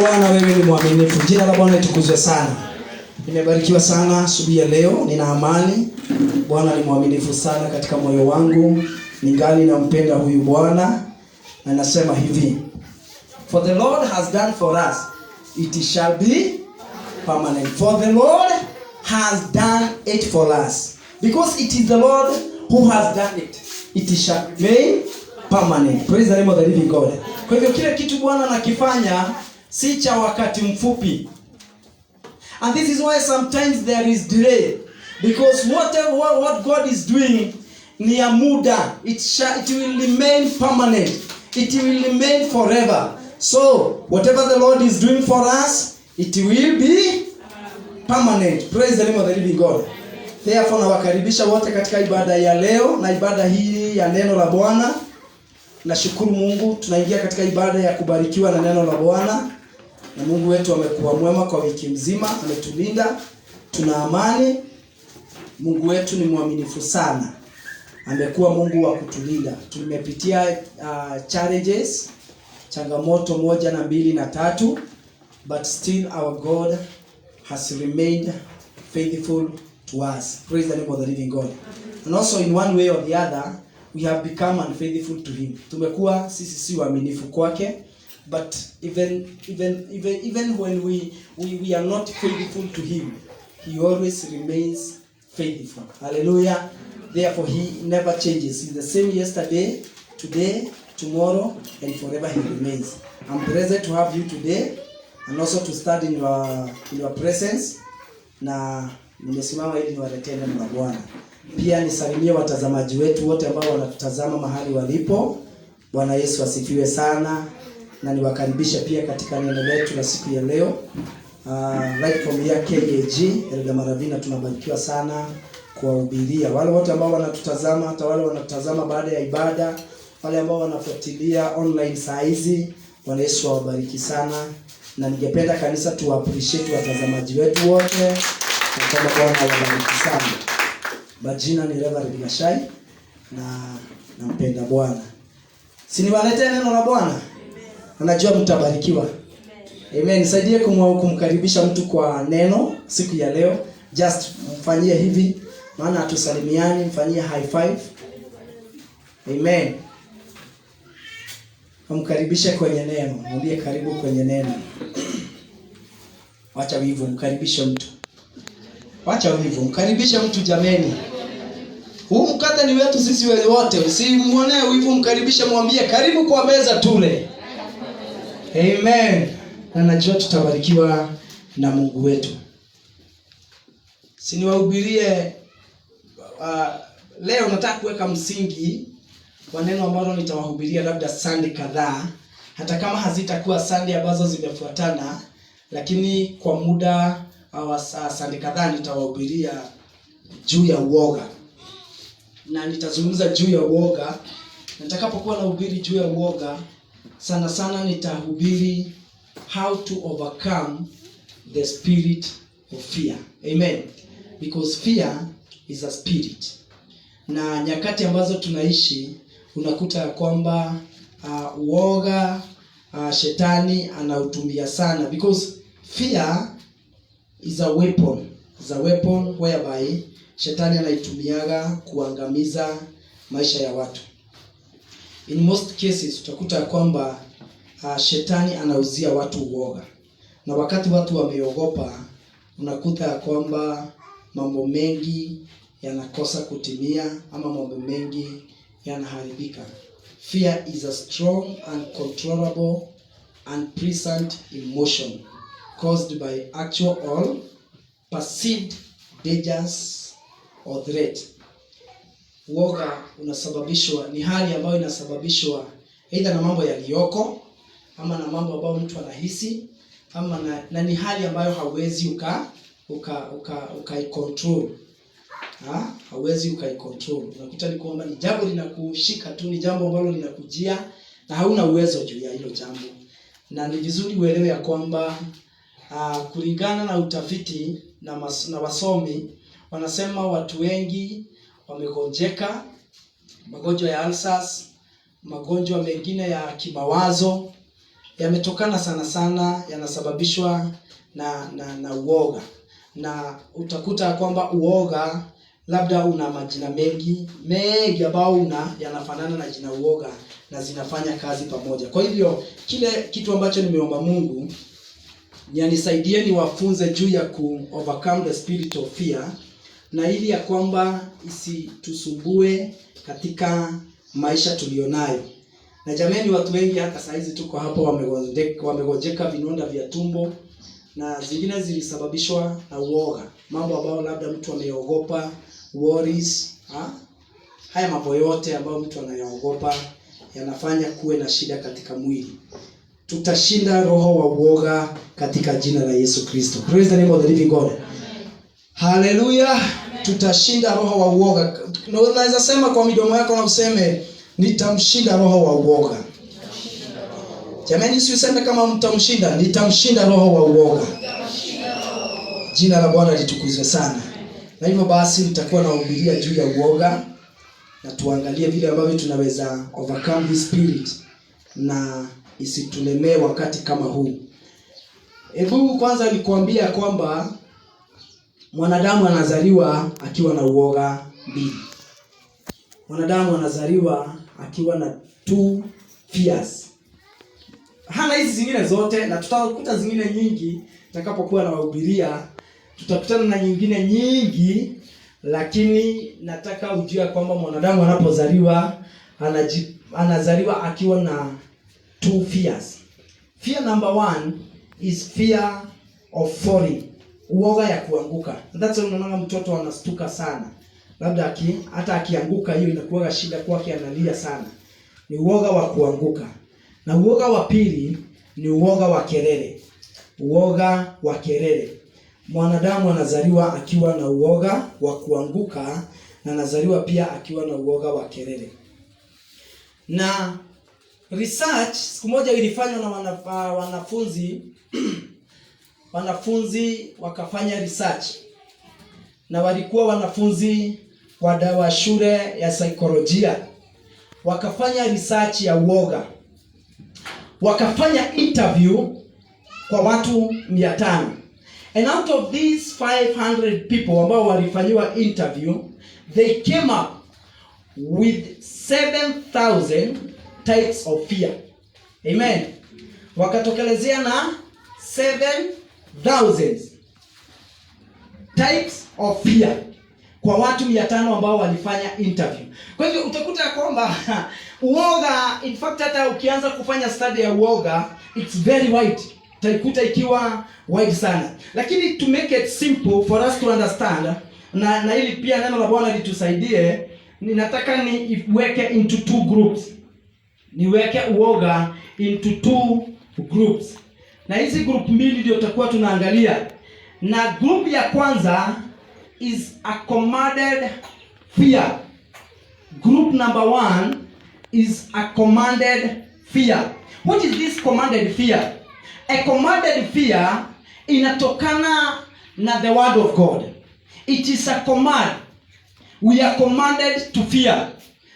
Bwana, wewe ni mwaminifu. Jina la Bwana litukuzwe sana. Nimebarikiwa sana asubuhi ya leo, nina amani. Bwana ni mwaminifu sana katika moyo wangu. Ningali nampenda huyu Bwana na nasema hivi: For the Lord has done for us, it shall be permanent. For the Lord has done it for us. Because it is the Lord who has done it, it shall be permanent. Praise the name of the living God. Kwa hivyo kile kitu Bwana anakifanya si cha wakati mfupi. And this is why sometimes there is delay. Because what God is doing ni ya muda. It will remain permanent. It will remain forever. So, whatever the Lord is doing for us, it will be permanent. Praise the name of the living God. Therefore, nawakaribisha wote katika ibada ya leo na ibada hii ya neno la Bwana. Nashukuru Mungu, tunaingia katika ibada ya kubarikiwa na neno la Bwana. Na Mungu wetu amekuwa mwema kwa wiki mzima, ametulinda. Tuna amani. Mungu wetu ni mwaminifu sana. Amekuwa Mungu wa kutulinda. Tumepitia challenges, changamoto 1 na 2 na 3, but still our God has remained faithful to us. Praise the name of the living God. And also in one way or the other, we have become unfaithful to him. Tumekuwa sisi si waaminifu kwake, but even when we are not faithful to him, he always remains faithful. Hallelujah. Therefore he never changes. He's the same yesterday, today, tomorrow, and forever he remains. I'm blessed to have you today and also to stand in your presence. Na nimesimama ili niwaletee neno la Bwana. Pia nisalimie watazamaji wetu wote ambao wanatutazama mahali walipo. Bwana Yesu asifiwe sana. Na niwakaribisha pia katika neno letu la siku ya leo. Right from here KAG Elda Maravina, tunabarikiwa sana kuwahubiria wale wote ambao wanatutazama, hata wale wanatutazama baada ya ibada, wale ambao wanafuatilia online saa hizi. Bwana Yesu awabariki sana. Na ningependa kanisa tu appreciate watazamaji wetu wote. Na kama Bwana awabariki sana. Majina ni Reverend Gashai na nampenda Bwana. Si niwaletee neno la Bwana? Najua mtabarikiwa. Amen. Nisaidie kumkaribisha mtu kwa neno siku ya leo. Just mfanyie hivi, maana hatusalimiani, mfanyie high five. Amen. Mkaribishe kwenye neno. Mwambie karibu kwenye neno. Wacha wivu, mkaribishe mtu. Wacha wivu, mkaribishe mtu jameni. Huu mkate ni wetu sisi wote. Usimuonee wivu, mkaribishe, mwambie karibu kwa meza tule. Amen. Na najua tutabarikiwa na Mungu wetu. Siniwahubirie leo nataka kuweka msingi wa neno ambalo nitawahubiria labda Sunday kadhaa, hata kama hazitakuwa Sunday ambazo zimefuatana, lakini kwa muda wa Sunday kadhaa nitawahubiria juu ya uoga. Na nitazungumza juu ya uoga. Nitakapokuwa nahubiri juu ya uoga, sana sana nitahubiri how to overcome the spirit of fear. Amen. Because fear is a spirit. Na nyakati ambazo tunaishi unakuta kwamba uoga shetani anautumia sana, because fear is a weapon. It's a weapon whereby shetani anaitumiaga kuangamiza maisha ya watu. In most cases utakuta kwamba shetani anauzia watu uoga. Na wakati watu wameogopa, unakuta kwamba mambo mengi yanakosa kutimia ama mambo mengi yanaharibika. Fear is a strong, uncontrollable, and present emotion caused by actual or perceived dangers or threat. Uoga unasababishwa, ni hali ambayo inasababishwa aidha na mambo yaliyoko ama na mambo ambayo mtu anahisi, ama na ni hali ambayo hauwezi ukaicontrol. Hauwezi ukaicontrol. Unakuta ni kwamba ni jambo linakushika tu, ni jambo ambalo linakujia na hauna uwezo juu ya hilo jambo. Na ni vizuri uelewe ya kwamba kulingana na utafiti na wasomi wanasema watu wengi wamegonjeka magonjwa ya ulcers, magonjwa mengine ya kimawazo, yametokana sana sana, yanasababishwa na uoga. Na utakuta kwamba uoga labda una majina mengi ambao yanafanana na jina uoga na zinafanya kazi pamoja. Kwa hivyo kile kitu ambacho nimeomba Mungu nianisaidie niwafunze juu ya overcome the spirit of fear, na ili ya kwamba isitusumbue katika maisha tulionayo. Na jamani, watu wengi hata saizi tuko hapo wamegojeka vinonda vya tumbo, na zingine zilisababishwa na uoga, mambo ambayo labda mtu ameogopa, worries. Haya mambo yote ambayo mtu anayaogopa yanafanya kuwe na shida katika mwili. Tutashinda roho wa uoga katika jina la Yesu Kristo. Praise the name of the living God. Hallelujah. Tutashinda roho wa uoga. Na unaweza sema kwa midomo yako na useme nitamshinda roho wa uoga. Jamani, si useme kama mtamshinda, nitamshinda roho wa uoga. Jina la Bwana litukuzwe sana. Na hivyo basi nitakuwa nahubiria juu ya uoga, na tuangalie vile ambavyo tunaweza overcome this spirit na isitulemee wakati kama huu. Hebu kwanza nikuambia kwamba mwanadamu anazaliwa akiwa na uoga mbili. Mwanadamu anazaliwa akiwa na 2 fears. Hana hizi zingine zote, na tutakuta zingine nyingi nitakapokuwa nawahubiria. Tutakutana na nyingine nyingi, lakini nataka ujue kwamba mwanadamu anapozaliwa anazaliwa akiwa na 2 fears. Fear number 1 is fear of falling. Uoga ya kuanguka. That's why unaona mtoto anastuka sana. Labda hata akianguka hiyo inakuwa shida kwake, analia sana. Ni uoga wa kuanguka. Na uoga wa pili ni uoga wa kelele. Uoga wa kelele. Mwanadamu anazaliwa akiwa na uoga wa kuanguka, na anazaliwa pia akiwa na uoga wa kelele. Na research siku moja ilifanywa na wanafunzi wakafanya research, na walikuwa wanafunzi wa shule ya saikolojia. Wakafanya research ya uoga, wakafanya interview kwa watu 500, and out of these 500 people ambao walifanyiwa interview, they came up with 7,000 types of fear. Amen. Wakatokelezea na 7,000 types of fear kwa watu 500 ambao walifanya interview. Kwa hivyo utakuta kwamba uoga, in fact hata ukianza kufanya study ya uoga, it's very wide. Utaikuta ikiwa wide sana. Lakini to make it simple for us to understand, na ili pia neno la Bwana litusaidie, ninataka niweke into 2 groups. Niweke uoga into 2 groups. Na hizi group mbili ndio tutakuwa tunaangalia. Na group ya kwanza is a commanded fear. Group number 1 is a commanded fear. What is this commanded fear? A commanded fear inatokana na the word of God. It is a command. We are commanded to fear.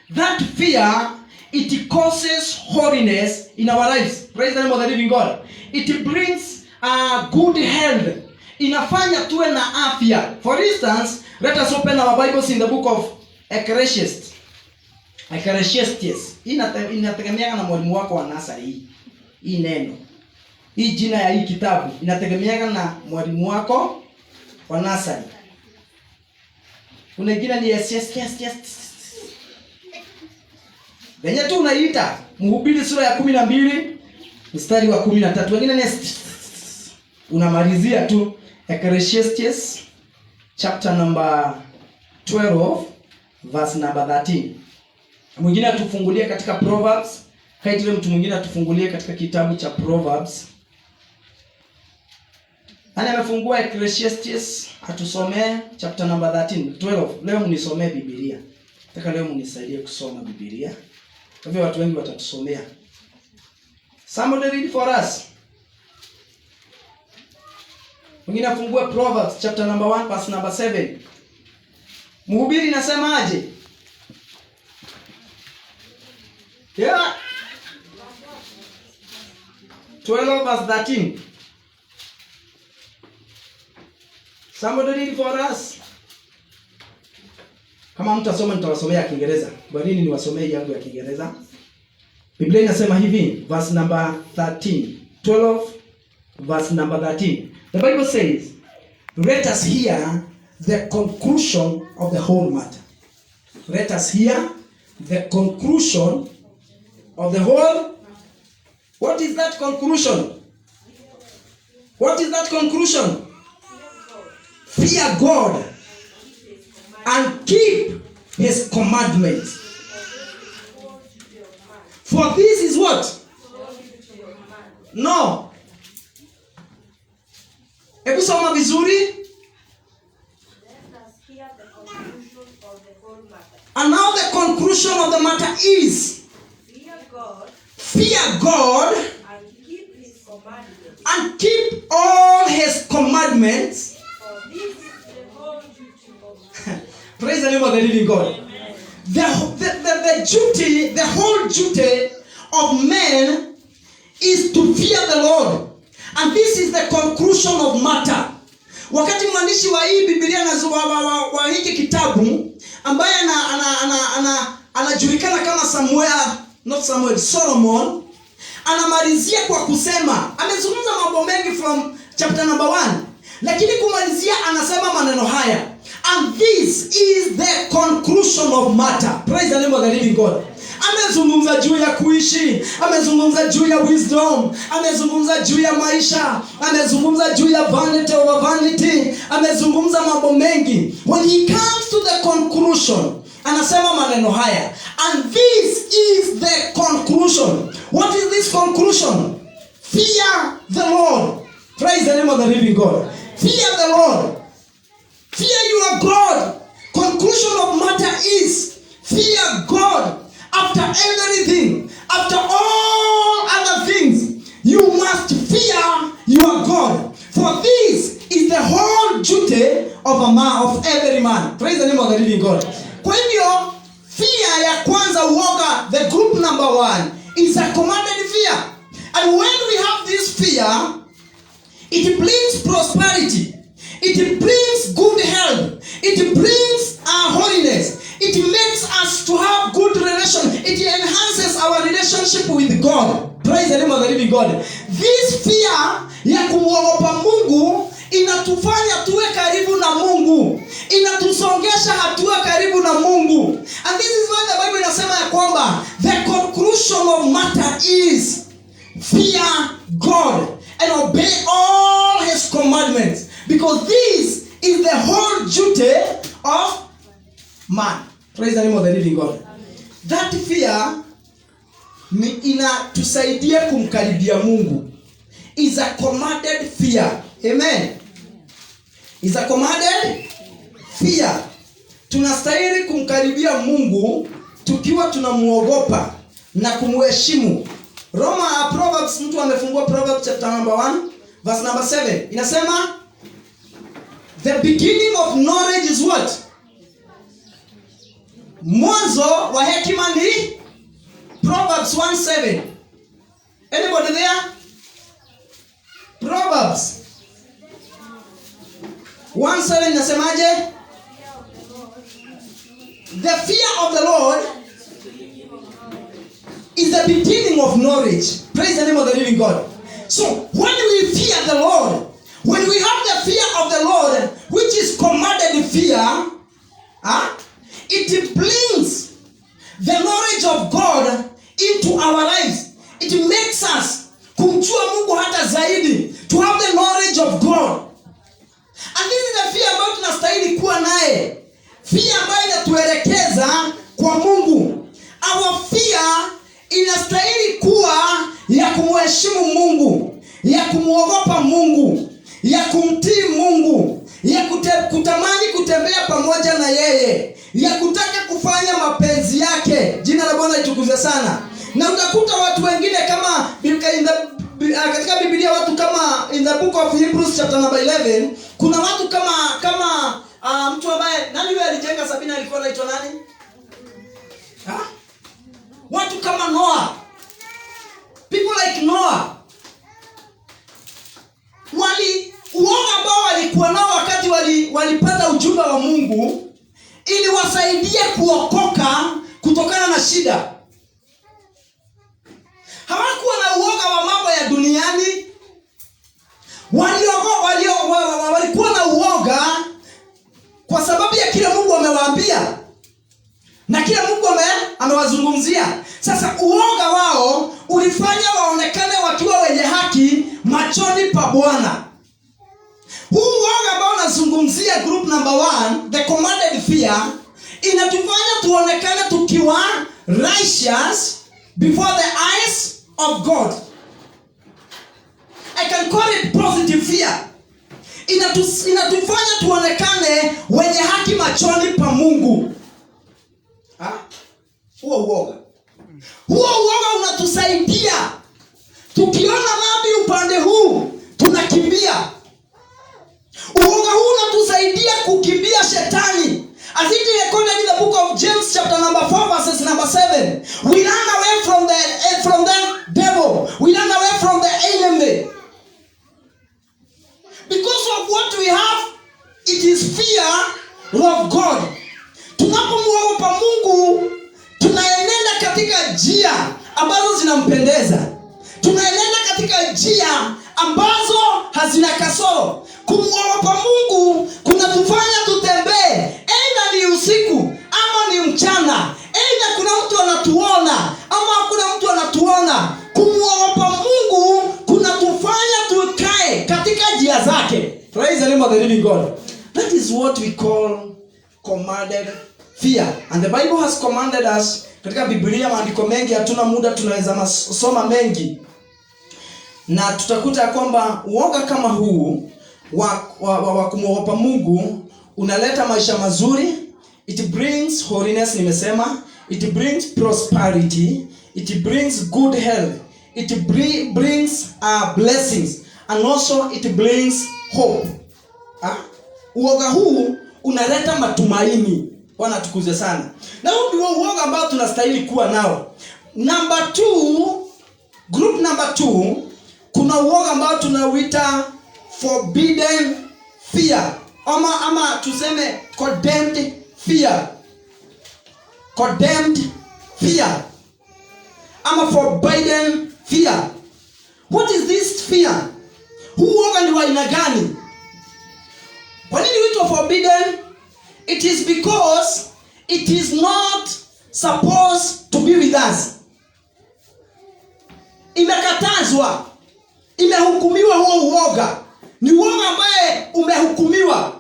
That fear, it causes holiness in our lives. Praise the name of the living God. It brings good health. Inafanya tuwe na afya. For instance, let us open our Bibles in the book of Ecclesiastes. Ecclesiastes. Inategemea na mwalimu wako wa nasari hii neno. Hii jina ya hii kitabu inategemea na mwalimu wako wa nasari. Kuna jina ni yes. Benye tu unaita Mhubiri sura ya 12 mstari wa 13. Wengine ni unamalizia tu Ecclesiastes chapter number 12 verse number 13. Mwingine atufungulie katika Proverbs. Haidile mtu mwingine atufungulie katika kitabu cha Proverbs. Ana amefungua Ecclesiastes, atusomee chapter number 12. Leo mnisomee Biblia. Nataka leo mnisaidie kusoma Biblia. Kwa hivyo watu wengi watatusomea. Somebody read for us. Mwingine afungue Proverbs chapter number 1 verse number 7. Mhubiri inasema aje? 12 verse 13. Somebody read for us. Kama mtasoma nitawasomea Kiingereza. Kwa nini niwasomee yangu ya Kiingereza? Biblia inasema hivi, verse number 13. 12 verse number 13. The Bible says, let us hear the conclusion of the whole matter. Let us hear the conclusion of the whole. What is that conclusion? What is that conclusion? Fear God and keep his commandments. For this is what? No. Hebu soma vizuri. And now the conclusion of the matter is fear God and keep his commandments. And keep all his commandments. For this is the whole duty of man. Praise the name of the living God. The whole duty of man is to fear the Lord. And this is the conclusion of matter. Wakati mwandishi wa hii Biblia wa hiki kitabu ambaye anajulikana kama Solomon, anamalizia kwa kusema, amezungumza mambo mengi from chapter number 1, lakini kumalizia anasema maneno haya, and this is the conclusion of matter. Praise the name of the living God. Amezungumza juu ya kuishi, amezungumza juu ya wisdom, amezungumza juu ya maisha, amezungumza juu ya vanity over vanity, amezungumza mambo mengi. When he comes to the conclusion, anasema maneno haya, and this is the conclusion. What is this conclusion? Fear the Lord. Praise the name of the living God. Fear the Lord. Fear your God. Conclusion of matter is fear God. After everything, after all other things, you must fear your God. For this is the whole duty of a man, of every man. Praise the name of the living God. Kwa hivyo, fear ya kwanza, uoga, the group number 1, is a commanded fear. And when we have this fear, it brings prosperity. It brings good health. It brings holiness. It makes us to have good relation. It enhances our relationship with God. Praise the name of the living God. This fear ya kumwogopa Mungu inatufanya tuwe karibu na Mungu. Inatusongesha hatua karibu na Mungu. And this is why the Bible inasema ya kwamba the conclusion of matter is fear God and obey all his commandments. Because this is the whole duty of man. Praise the name of the living God. That fear inatusaidia kumkaribia Mungu. Is a commanded fear. Amen. Is a commanded fear. Tunastahili kumkaribia Mungu tukiwa tunamuogopa na kumheshimu. Proverbs, mtu amefungua Proverbs chapter number 1 verse number 7. Inasema the beginning of knowledge is what? Mwanzo wa hekima ni Proverbs 1:7. Anybody there? Proverbs 1:7 inasemaje? The fear of the Lord is the beginning of knowledge. Praise the name of the living God. So, when we fear the Lord, when we have the fear of the Lord, which is commanded fear, it brings the knowledge of God into our lives. It makes us kumjua Mungu hata zaidi, to have the knowledge of God. And this is the fear ambayo tunastahili kuwa naye, fear ambayo inatuelekeza kwa Mungu. Our fear inastahili kuwa ya kumheshimu Mungu, ya kumuogopa Mungu, ya kumtii Mungu, ya kutamani kutembea pamoja na yeye, ya kutaka kufanya mapenzi yake. Jina la Bwana litukuzwe sana. Na utakuta watu wengine kama katika Biblia, watu kama in the book of Hebrews chapter number 11, kuna watu kama mtu ambaye, nani yule alijenga Sabina, alikuwa anaitwa nani? Watu kama Noah. People like Noah. walipata ujumbe wa Mungu ili wasaidie kuokoka kutokana na shida. Hawakuwa na uoga wa mambo ya duniani. Walikuwa na uoga kwa sababu ya kile Mungu amewaambia na kile Mungu amewazungumzia. Sasa uoga wao ulifanya waonekane wakiwa wenye haki machoni pa Bwana. Huu uoga ambao nazungumzia, group number 1, the commanded fear, inatufanya tuonekane tukiwa righteous before the eyes of God. I can call it positive fear. Inatufanya tuonekane wenye haki machoni pa Mungu. Huo uoga unatusaidia. Tukiona dhambi upande huu, tunakimbia. Uoga huu unatusaidia kukimbia shetani. As it is recorded in the book of James chapter number 4 verses number 7. We run away from the devil. We run away from the enemy. Because of what we have, it is fear of God. Tunapomwogopa Mungu, tunaenenda katika njia ambazo zinampendeza. Tunaenenda katika njia ambazo hazina kasoro. Kumwogopa Mungu kunatufanya tutembee, aidha ni usiku ama ni mchana, aidha kuna mtu anatuona ama hakuna mtu anatuona. Kumwogopa Mungu kunatufanya tukae katika njia zake. Praise the name of the living God. That is what we call commanded fear. And the Bible has commanded us. Katika Biblia maandiko mengi, hatuna muda tunaweza soma mengi, na tutakuta kwamba uoga kama huu wa kumwogopa Mungu unaleta maisha mazuri. It brings holiness, nimesema. It brings prosperity. It brings good health. It brings blessings, and also it brings hope. Uoga huu unaleta matumaini. Bwana atukuze sana. Na huu ndio uoga ambao tunastahili kuwa nao. Number 2, group number 2, kuna uoga ambao tunauita forbidden fear. Ama tuseme condemned fear. Condemned fear. Ama forbidden fear. What is this fear? Huu uoga ni wa aina gani? Kwa nini huitwa forbidden? It is because it is not supposed to be with us. Imekatazwa. Imehukumiwa huo uoga. Ni uoga ambaye umehukumiwa.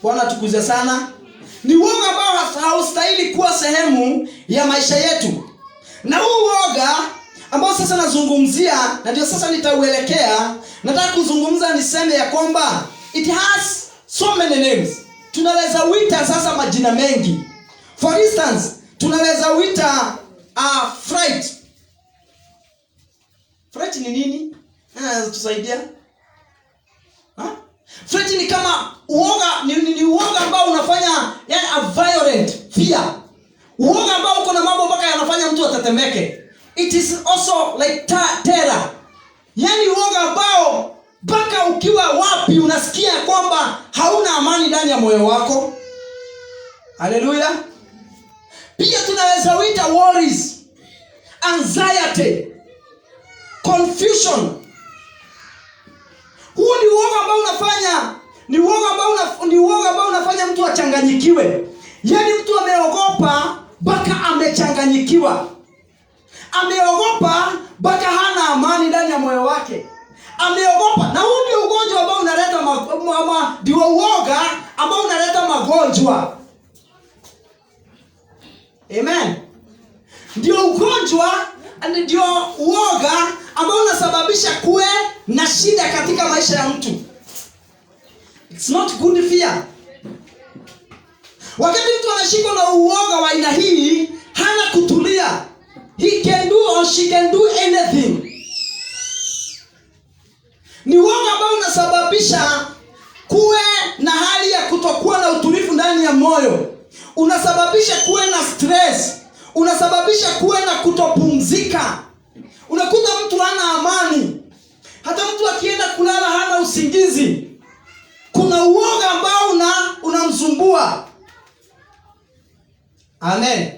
Bwana tukuze sana. Ni uoga ambao haustahili kuwa sehemu ya maisha yetu. Na huu uoga ambao sasa nazungumzia, na ndio sasa nitauelekea, nataka kuzungumza niseme ya kwamba it has so many names. Tunaweza wita sasa majina mengi. For instance, tunaweza wita fright. Fright ni nini? Tusaidia. Fright ni kama uoga, ni uoga ambao unafanya, yani a violent fear. Uoga ambao uko na mambo mpaka yanafanya mtu atetemeke. It is also like terror. Yani uoga ambao mpaka ukiwa wapi unasikia kwamba hauna amani ndani ya moyo wako. Haleluya. Pia tunaweza wita worries, anxiety, confusion. Huu ni uoga ambao unafanya, ni uoga ambao unafanya mtu achanganyikiwe. Yaani mtu ameogopa mpaka amechanganyikiwa. Ameogopa mpaka hana amani ndani ya moyo wake. Ameogopa. Na huu ndio ugonjwa ambao unaleta ndio uoga ambao unaleta magonjwa. Amen. Ndio ugonjwa, ndio uoga ambao unasababisha kuwe na shida katika maisha ya mtu. It's not good fear. Wakati mtu anashikwa na uoga wa aina hii, hana kutulia. He can do or she can do anything. Ni uoga ambao unasababisha kuwe na hali ya kutokuwa na utulivu ndani ya moyo. Unasababisha kuwe na stress. Unasababisha kuwe na kutopumzika. Unakuta mtu hana amani. Hata mtu akienda kulala hana usingizi. Kuna uoga ambao kusumbua. Amen.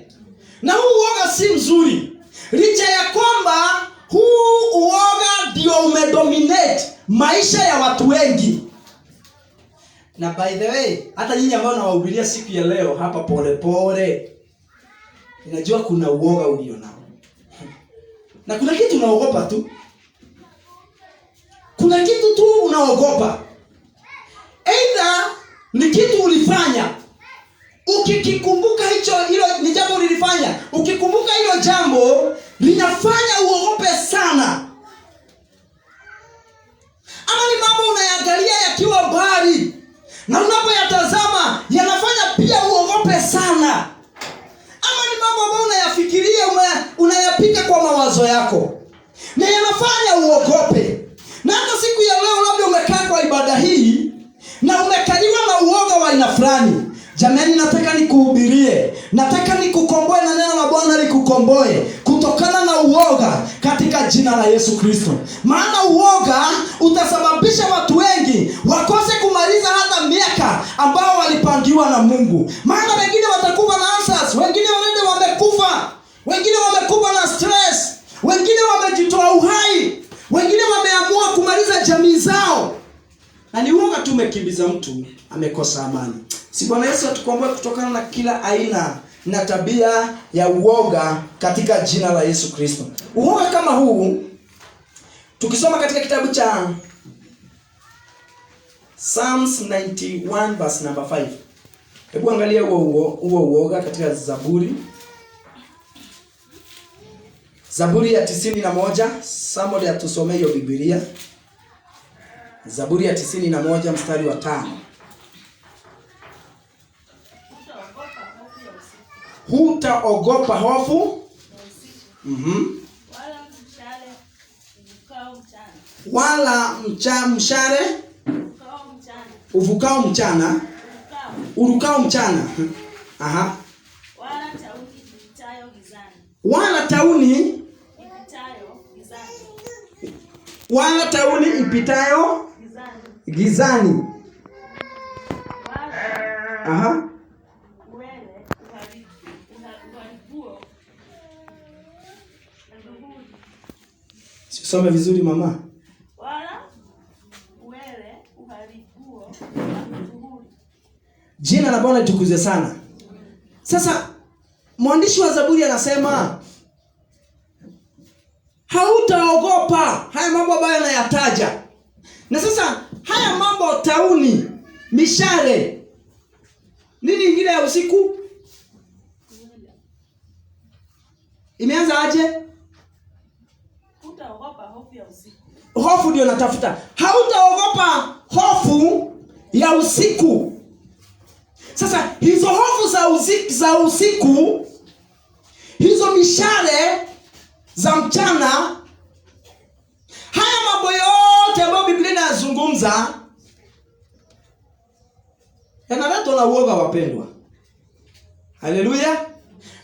Na huu uoga si mzuri. Licha ya kwamba huu uoga ndio umedominate maisha ya watu wengi. Na by the way, hata nyinyi ambao nawahubiria siku ya leo hapa pole, ninajua kuna uoga ulio nao. Na kuna kitu unaogopa tu. Kuna kitu tu unaogopa. Either ni kitu ulifanya, ukikikumbuka hilo ni jambo ulilifanya, ukikumbuka hilo jambo linafanya uogope sana. Ama ni mambo unayangalia yakiwa mbali, na unapoyatazama yanafanya pia uogope sana. Ama ni mambo ambayo unayafikiria, unayapika kwa mawazo yako, na yanafanya uogope. Na hata siku ya leo labda umekaa kwa ibada hii na umekaliwa na uoga wa aina fulani. Jamani, nataka nikuhubirie, nataka nikukomboe na neno la Bwana likukomboe kutokana na uoga katika jina la Yesu Kristo. Maana uoga utasababisha watu wengi wakose kumaliza hata miaka ambao walipangiwa na Mungu. Maana wengine watakufa na answers, wengine wamekufa, wengine wamekufa na stress, wengine wamejitoa uhai, wengine wameamua kumaliza jamii zao. Na ni uoga tu umekimbiza mtu, amekosa amani. Si Bwana Yesu atukomboe kutokana na kila aina na tabia ya uoga katika jina la Yesu Kristo. Uoga kama huu tukisoma katika kitabu cha Psalms 91 verse number 5. Hebu angalia huo uoga katika Zaburi. Zaburi ya 91, somebody atusomee hiyo Biblia. Zaburi ya 91 mstari wa 5. Hutaogopa hofu. Wala mshale uvukao mchana. Urukao mchana. Aha. Wala tauni ipitayo gizani. Aha. Soma vizuri mama. Jina la Bwana litukuzwe sana. Sasa mwandishi wa Zaburi anasema hautaogopa haya mambo ambayo anayataja. Na sasa haya mambo, tauni, mishale, nini ingine ya usiku? Imeanza aje? Hutaogopa hofu ya usiku. Hofu ndio natafuta. Hautaogopa hofu ya usiku. Sasa hizo hofu za usiku, hizo mishale za mchana, haya mambo yote ambayo Biblia inazungumza yanaletwa na uoga, wapendwa. Haleluya.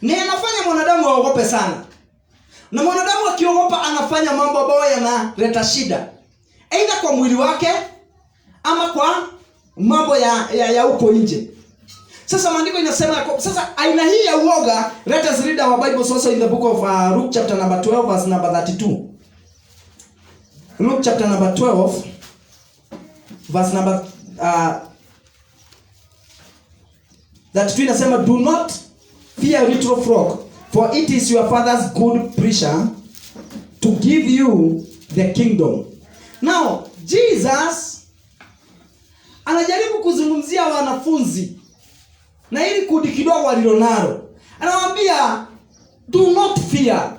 Ni yanafanya mwanadamu aogope sana. Na mwanadamu akiogopa anafanya mambo ambayo yanaleta shida, aidha kwa mwili wake ama kwa mambo ya huko nje. Sasa maandiko inasema, sasa aina hii ya uoga, let us read our Bibles also in the book of Luke chapter number 12 verse number 32. Luke chapter number 12 verse number 32 inasema, do not fear little flock, for it is your father's good pleasure to give you the kingdom. Now, Jesus anajaribu kuzungumzia wanafunzi na ili kundi kidogo walilonalo. Anawaambia do not fear.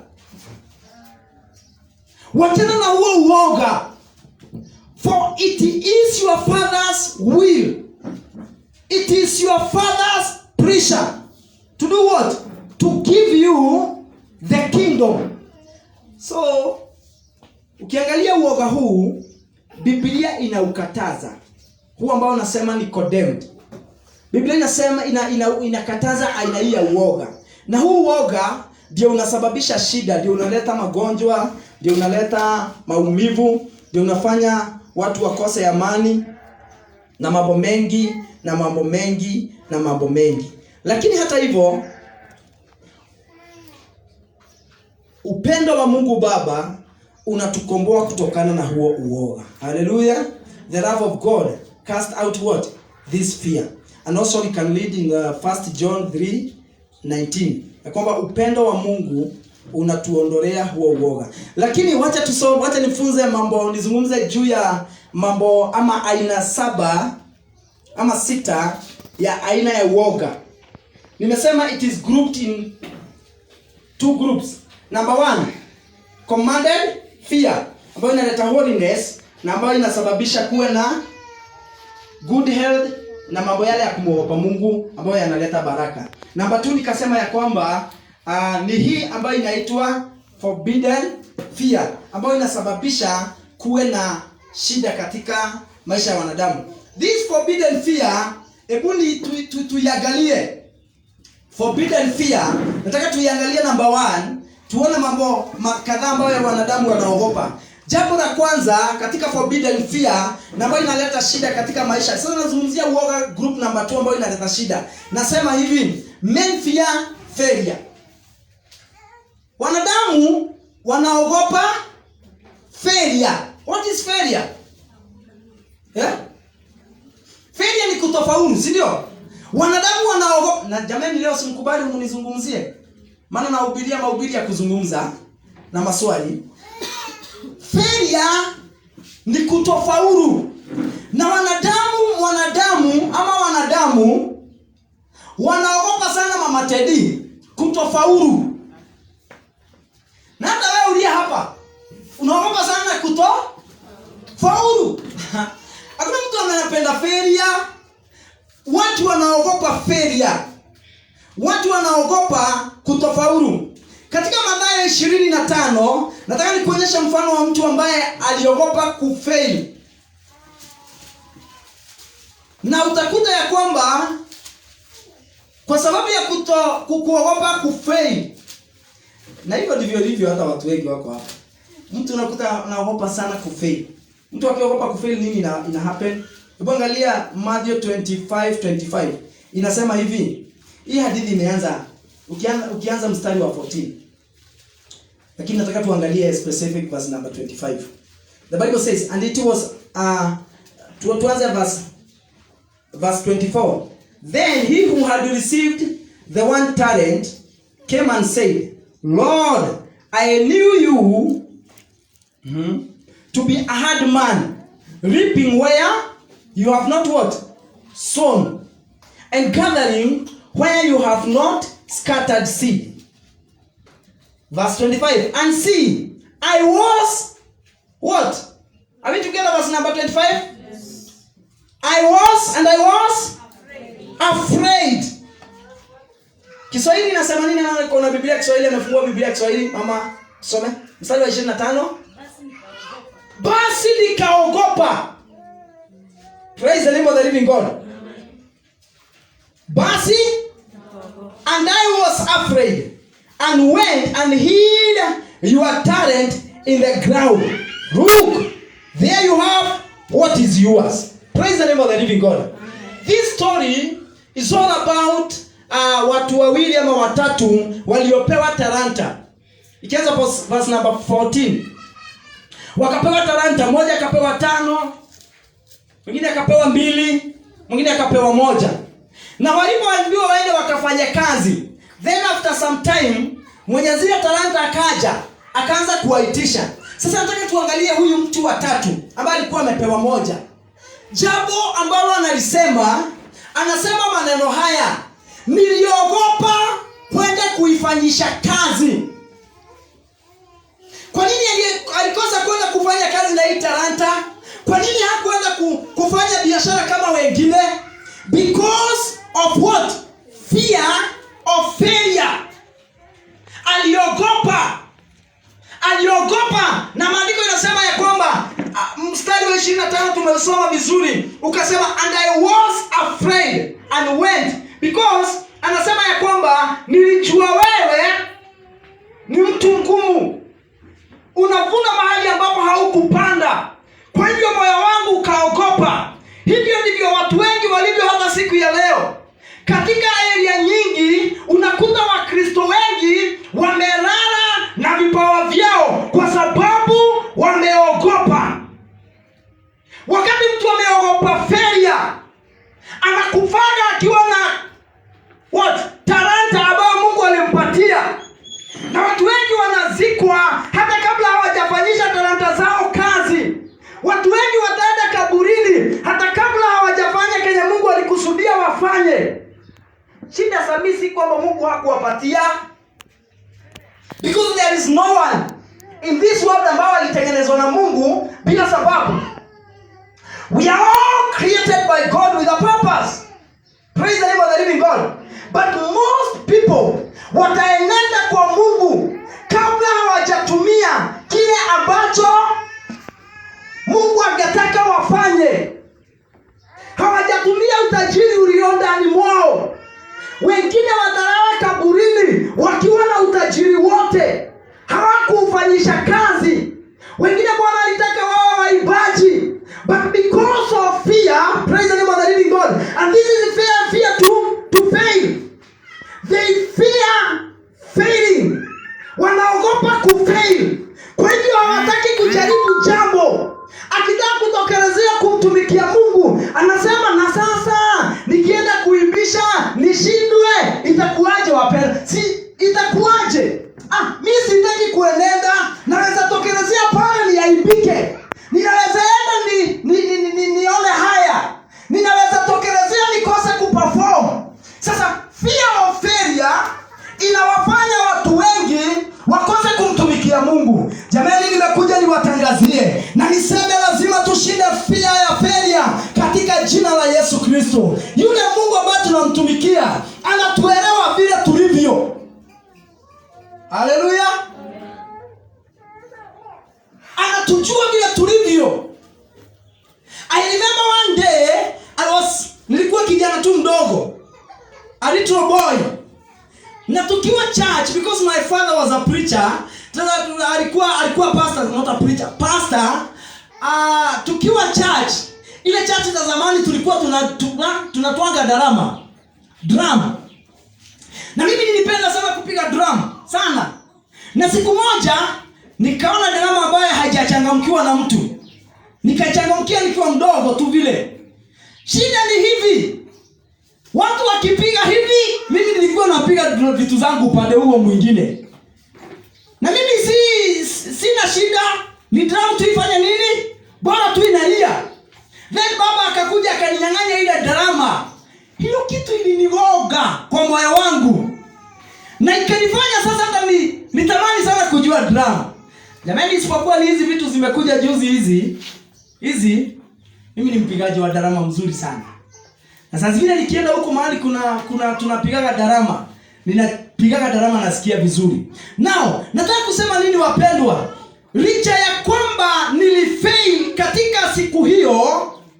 Wachana na huo uoga. For it is your father's will. It is your father's pleasure to do what? To give you the kingdom. So ukiangalia uoga huu, Biblia inaukataza. Huu ambao unasema ni condemned. Biblia inasema inakataza aina hii ya uoga. Na huu uoga ndio unasababisha shida, ndio unaleta magonjwa, ndio unaleta maumivu, ndio unafanya watu wakose amani. na mambo mengi na mambo mengi na mambo mengi. Lakini hata hivyo, upendo wa Mungu Baba unatukomboa kutokana na huo uoga. Hallelujah. The love of God cast out what? This fear. And also we can read in 1 John 3:19. Ya kwamba upendo wa Mungu unatuondolea huo uoga. Lakini wacha nifunze mambo, nizungumze juu ya mambo ama aina 7 ama 6 ya aina ya uoga. Nimesema it is grouped in 2 groups. Number 1, commanded fear, ambayo inaleta holiness na ambayo inasababisha kuwe na good health na mambo yale ya kumwogopa Mungu ambayo yanaleta baraka. Number 2 nikasema ya kwamba ni hii ambayo inaitwa forbidden fear, ambayo inasababisha kuwe na shida katika maisha ya wanadamu. This forbidden fear, hebu tuiangalie. Forbidden fear, nataka tuiangalie number 1, tuone mambo kadhaa ambayo wanadamu wanaogopa. Jambo la kwanza katika forbidden fear na ambayo inaleta shida katika maisha. Sasa nazungumzia uoga group number 2 ambayo inaleta shida. Nasema hivi, men fear failure. Wanadamu wanaogopa failure. What is failure? Yeah? Failure ni kutofaulu, si ndio? Wanadamu wanaogopa. Na jamani, leo simkubali mnizungumzie. Maana nahubiria mahubiri ya kuzungumza na maswali. Failure ni kutofaulu. Na wanadamu wanaogopa sana Mama Teddy kutofaulu. Na hata wewe ulia hapa unaogopa sana kutofaulu. Hakuna mtu anayependa failure. Watu wanaogopa failure. Watu wanaogopa kutofaulu. Katika Mathayo 25, nataka nikuonyesha mfano wa mtu ambaye aliogopa kufail. Na utakuta ya kwamba kwa sababu ya kuogopa kufail, na hivyo ndivyo hata watu wengi wako hapa. Mtu unakuta anaogopa sana kufail. Mtu akiogopa kufail, nini ina happen? Hebu angalia Matthew 25:25. Inasema hivi. Hii hadithi imeanza ukianza mstari wa 14. Lakini nataka tuangalie specific verse number 25. The Bible says, and it was tuanze verse 24. Then he who had received the 1 talent came and said, Lord, I knew you to be a hard man, reaping where you have not what? Sown, and gathering where you have not scattered seed. Verse 25. And see, I was what? Are we together? Verse number 25? Yes. I was afraid. Kiswahili inasema nini? Kuna Biblia Kiswahili, amefungua Biblia Kiswahili. Mama, some. Mstari wa 25. Basi nikaogopa. Praise the name of the living God. Basi, and I was afraid, and went and hid your talent in the ground. Look, there you have what is yours. Praise the name of the living God. This story is all about watu wawili ama watatu waliopewa talanta. Ikianza verse number 14. Wakapewa talanta, mmoja akapewa 5, mwingine akapewa 2, mwingine akapewa 1. Na walipoambiwa waende wakafanya kazi, then after some time mwenye zile talanta akaanza kuwaitisha. Sasa nataka tuangalie huyu mtu wa 3 ambaye alikuwa amepewa 1. Jambo ambalo anasema maneno haya, niliogopa kwenda kuifanyisha kazi. Kwa nini alikosa kwenda kufanya kazi na hii talanta? Kwa nini hakuenda kufanya biashara kama wengine? Because of what? Fear of failure. Aliogopa. Na maandiko inasema ya kwamba mstari wa 25 tumesoma vizuri. Ukasema, and I was afraid and went. Because anasema ya kwamba nilijua wewe ni mtu mgumu. Unavuna mahali ambapo haukupanda. Kwa hivyo moyo wangu ukaogopa. Hivyo ndivyo siku ya leo, katika area nyingi unakuta Wakristo wengi wamelala na vipawa vyao kwa sababu wameogopa. Wakati mtu ameogopa failure, anakufaga akiwa na talanta ambayo Mungu alimpatia. Na watu wengi wanazikwa hata kabla hawajafanyisha talanta zao kazi. Watu wengi wataenda kaburini hata kabla hawajafanya kenye Mungu alikusudia wafanye. Shida sasa si kwamba Mungu hakuwapatia, because there is no one in this world ambao alitengenezwa na Mungu bila sababu. We are all created by God with a purpose. Praise the name of the living God. But most people wataenenda kwa Mungu kabla hawajatumia kile ambacho Mungu angetaka wafanye. Hawajatumia utajiri ulio ndani mwao. Wengine watalala kaburini wakiwa na utajiri wote, hawakufanyisha kazi. Wengine Bwana alitaka wao waimbaji, but because of fear, praise the name of the living God, and this is fear to fail. They fear failing. Wanaogopa kufail. Kwa hivyo hawataki kujaribu jambo. Akitaka kutokelezea kumtumikia Mungu, anasema na sasa nikienda kuimbisha nishindwe, itakuaje wapenda? Itakuaje? Mimi sitaki kuenenda, naweza tokelezea pale niaibike. Ninaweza enda nione haya. Ninaweza tokelezea nikose kuperform. Sasa fear of failure inawafanya watu wengi wakose kumtumikia Mungu. Jamani, nimekuja niwatangazie na niseme lazima tushinde fear ya failure katika jina la Yesu Kristo. Yule Mungu ambaye tunamtumikia anatuelewa vile tulivyo. Haleluya. Anatujua vile tulivyo. I remember one day nilikuwa kijana tu mdogo, a little boy. Na tukiwa church, because my father was a preacher, alikuwa pastor, not a preacher, pastor. Tukiwa church, ile church za zamani tulikuwa tunatwanga drum. Na mimi nilipenda sana kupiga drum sana. Na siku moja nikaona drum ambayo haijachangamkiwa na mtu. Nikachangamkia nikiwa mdogo tu vile. Shida ni hivi, watu wakipiga hivi, mimi nilikuwa napiga vitu zangu upande huo mwingine. Na mimi sina shida, ni drum tu ifanye nini? Bora tu inalia. Then baba akakuja akaninyang'anya ile drama. Hiyo kitu ilinigoga kwa moyo wangu. Na ikanifanya sasa hata nitamani sana kujua drum. Jamani, isipokuwa ni hizi vitu zimekuja juzi hizi, mimi ni mpigaji wa drama mzuri sana. Na sasa vile nikienda huko mahali tunapigaga drama, ninapigaga drama nasikia vizuri. Now, nataka kusema nini wapendwa? Licha ya kwamba nilifail katika siku hiyo,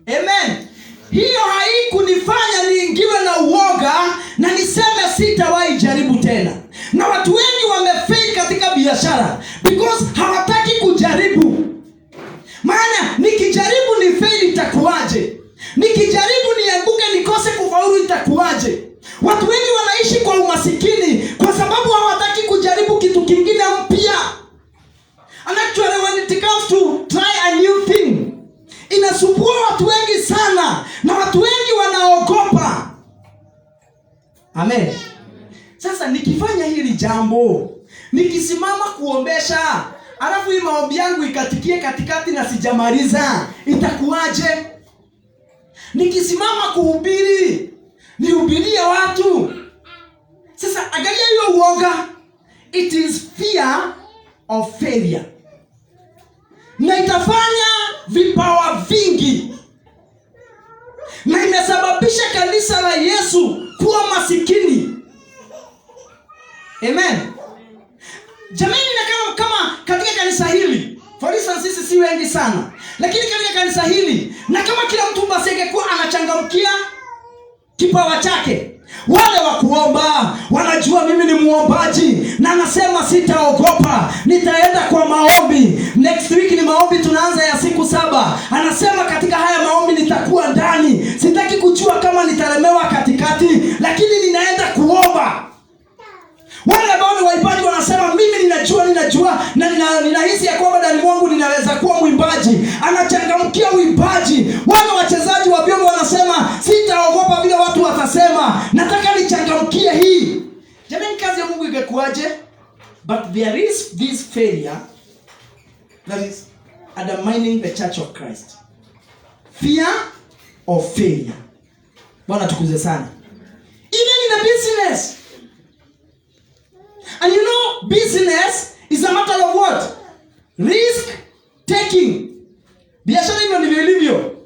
amen, hiyo haikunifanya niingiwe na uoga na niseme sitawahi jaribu tena. Na watu wengi wamefail katika biashara because hawataki kujaribu. Maana nikijaribu ni fail itakuaje? Nikijaribu nianguke nikose kufaulu itakuaje? Watu wengi wanaishi kwa umasikini kwa sababu hawataki kujaribu kitu kingine mpya. And actually when it comes to try a new thing, inasumbua watu wengi sana na watu wengi wanaogopa. Amen. Sasa nikifanya hili jambo, nikisimama kuombesha, alafu hii maombi yangu ikatikie katikati na sijamaliza, itakuaje? Nikisimama kuhubiri, nihubirie watu. Sasa angalia hiyo uoga. It is fear of failure. Na itafanya vipawa vingi. Na imesababisha kanisa la Yesu kuwa masikini. Amen. Jamani, na kama katika kanisa hili, for instance sisi si wengi sana, lakini katika kanisa hili, na kama kila mtu basi angekuwa anachangamkia kipawa chake, Wale wa kuomba wanajua mimi ni muombaji, na anasema sitaogopa, nitaenda kwa maombi. Next week ni maombi, tunaanza ya siku 7. Anasema katika haya maombi nitakuwa ndani. Sitaki kujua kama nitalemewa katikati, lakini ninaenda kuomba. Wale ambao ni waimbaji wanasema mimi ninajua na ninahisi ya kwamba ndani mwangu ninaweza kuwa mwimbaji. Anachangamkia uimbaji. Wale wachezaji wa vyombo wanasema sitaogopa vile watu watasema, nataka nichangamkie hii. Jamani, kazi ya Mungu ingekuaje? But there is this failure that is undermining the church of Christ. Fear of failure. Bwana tukuze sana. Even in the business. And you know, business is a matter of what? Risk taking. Biashara hivyo ndivyo ilivyo.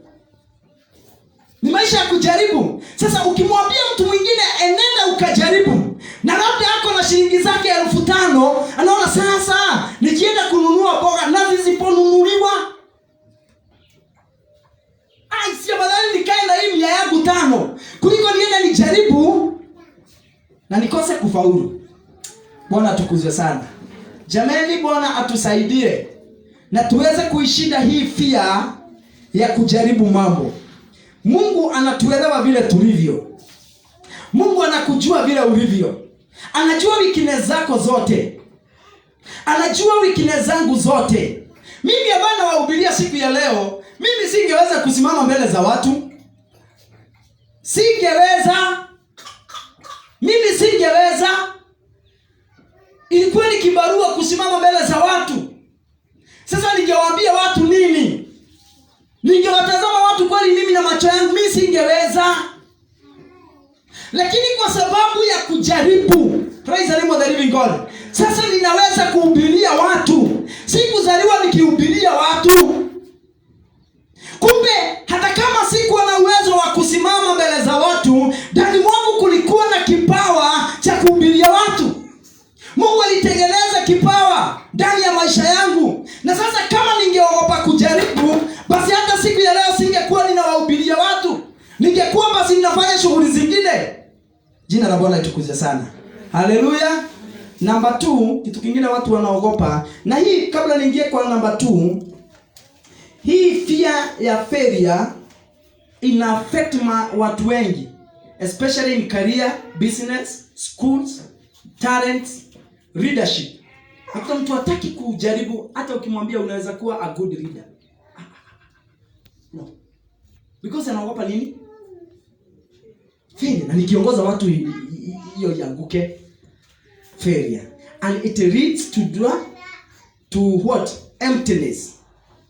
Ni maisha ya kujaribu. Sasa ukimwambia mtu mwingine enenda ukajaribu, na labda yako na shilingi zake 5,000, anaona sasa nikienda kununua boga na zisiponunuliwa, si afadhali nikae na hii 500 kuliko niende nijaribu na nikose kufaulu. Bwana tukuzwe sana. Jamani, Bwana atusaidie na tuweze kuishinda hii fear ya kujaribu mambo. Mungu anatuelewa vile tulivyo. Mungu anakujua vile ulivyo. Anajua weakness zako zote. Anajua weakness zangu zote. Mimi ambaye nawahubiria siku ya leo, mimi singeweza kusimama mbele za watu. Singeweza. Ilikuwa ni kibarua kusimama mbele za watu. Sasa ningewaambia watu nini? Ningewatazama watu kweli mimi na macho yangu? Mimi singeweza. Lakini kwa sababu ya kujaribu, praise the name of the living God, sasa ninaweza kuhubiria watu. Sikuzaliwa nikihubiria watu. Kumbe hata kama sikuwa na uwezo wa kusimama mbele za watu, ndani mwangu kulikuwa na kipawa cha kuhubiria watu. Mungu alitengeneza kipawa ndani ya maisha yangu. Na sasa kama ningeogopa kujaribu, basi hata siku ya leo singekuwa ninawahubiria watu. Ningekuwa basi ninafanya shughuli zingine. Jina la Bwana litukuzwe sana. Haleluya. Number 2, kitu kingine watu wanaogopa. Na hii kabla niingie kwa number 2, hii fear ya failure ina affect watu wengi, especially in career, business, schools, talents, leadership. Hata mtu hataki kujaribu, hata ukimwambia unaweza kuwa a good leader. No. Because anaogopa nini? Failure. Na nikiongoza watu hiyo yanguke. Failure. And it leads to what? Emptiness.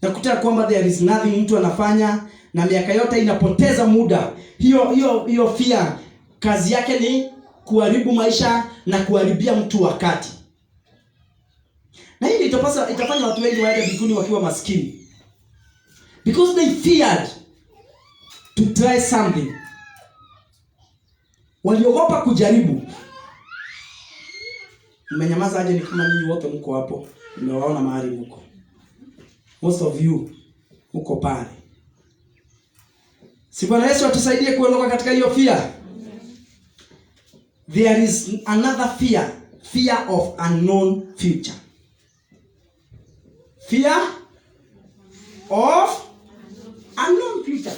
Nakuta kwamba there is nothing mtu anafanya na miaka yote inapoteza muda. Hiyo fear kazi yake ni kuharibu maisha na kuharibia mtu wakati. Na hili itafanya watu wengi waende mbinguni wakiwa maskini. Because they feared to try something. Waliogopa kujaribu. Mmenyamaza aje? Ni kama ninyi wote mko hapo. Nimewaona mahali mko. Most of you uko pale. Si Bwana Yesu atusaidie kuondoka katika hiyo fear. There is another fear of unknown future. Fear of unknown future.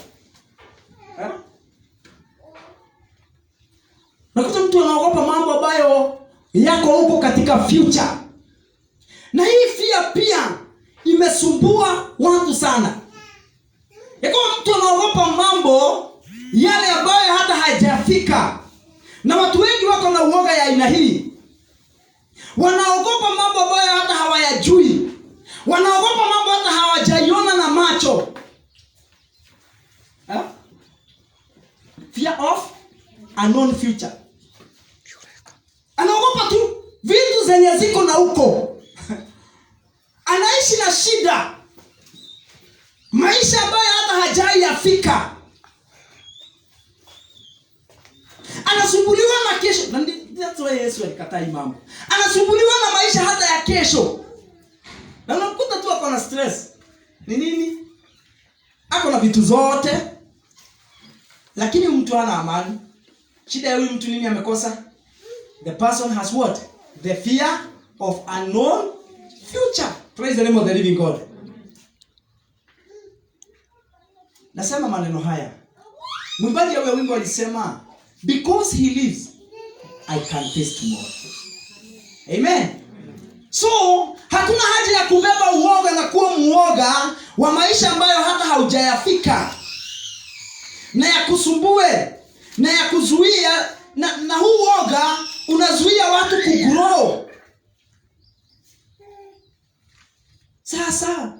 Nakuta mtu anaogopa mambo ambayo yako huko katika future. Na hii fear pia imesumbua watu sana. Yako mtu anaogopa mambo yale ambayo hata hajafika. Na watu wengi wako na uoga ya aina hii. Wanaogopa mambo ambayo hata hawayajui. Wanaogopa mambo hata hawajaiona na macho. Fear of unknown future. Anaogopa tu vitu zenye ziko na huko. Anaishi na shida. Maisha ambayo hata hajai yafika. Anasumbuliwa na kesho. That's why Yesu alikataa mambo. Anasumbuliwa na maisha hata ya kesho. Na unakuta tu ako na stress. Ni nini? Ako na vitu zote, lakini mtu hana amani. Shida ya huyu mtu nini amekosa? The person has what? The fear of unknown future. Praise the name of the living God. Nasema maneno haya. Mwimbaji wa wimbo alisema, because he lives, I can face tomorrow. Amen. So, hakuna haja ya kubeba uoga na kuwa muoga wa maisha ambayo hata haujayafika. Na ya kusumbue, na ya kuzuia, na huu uoga unazuia watu kugrow. Sasa,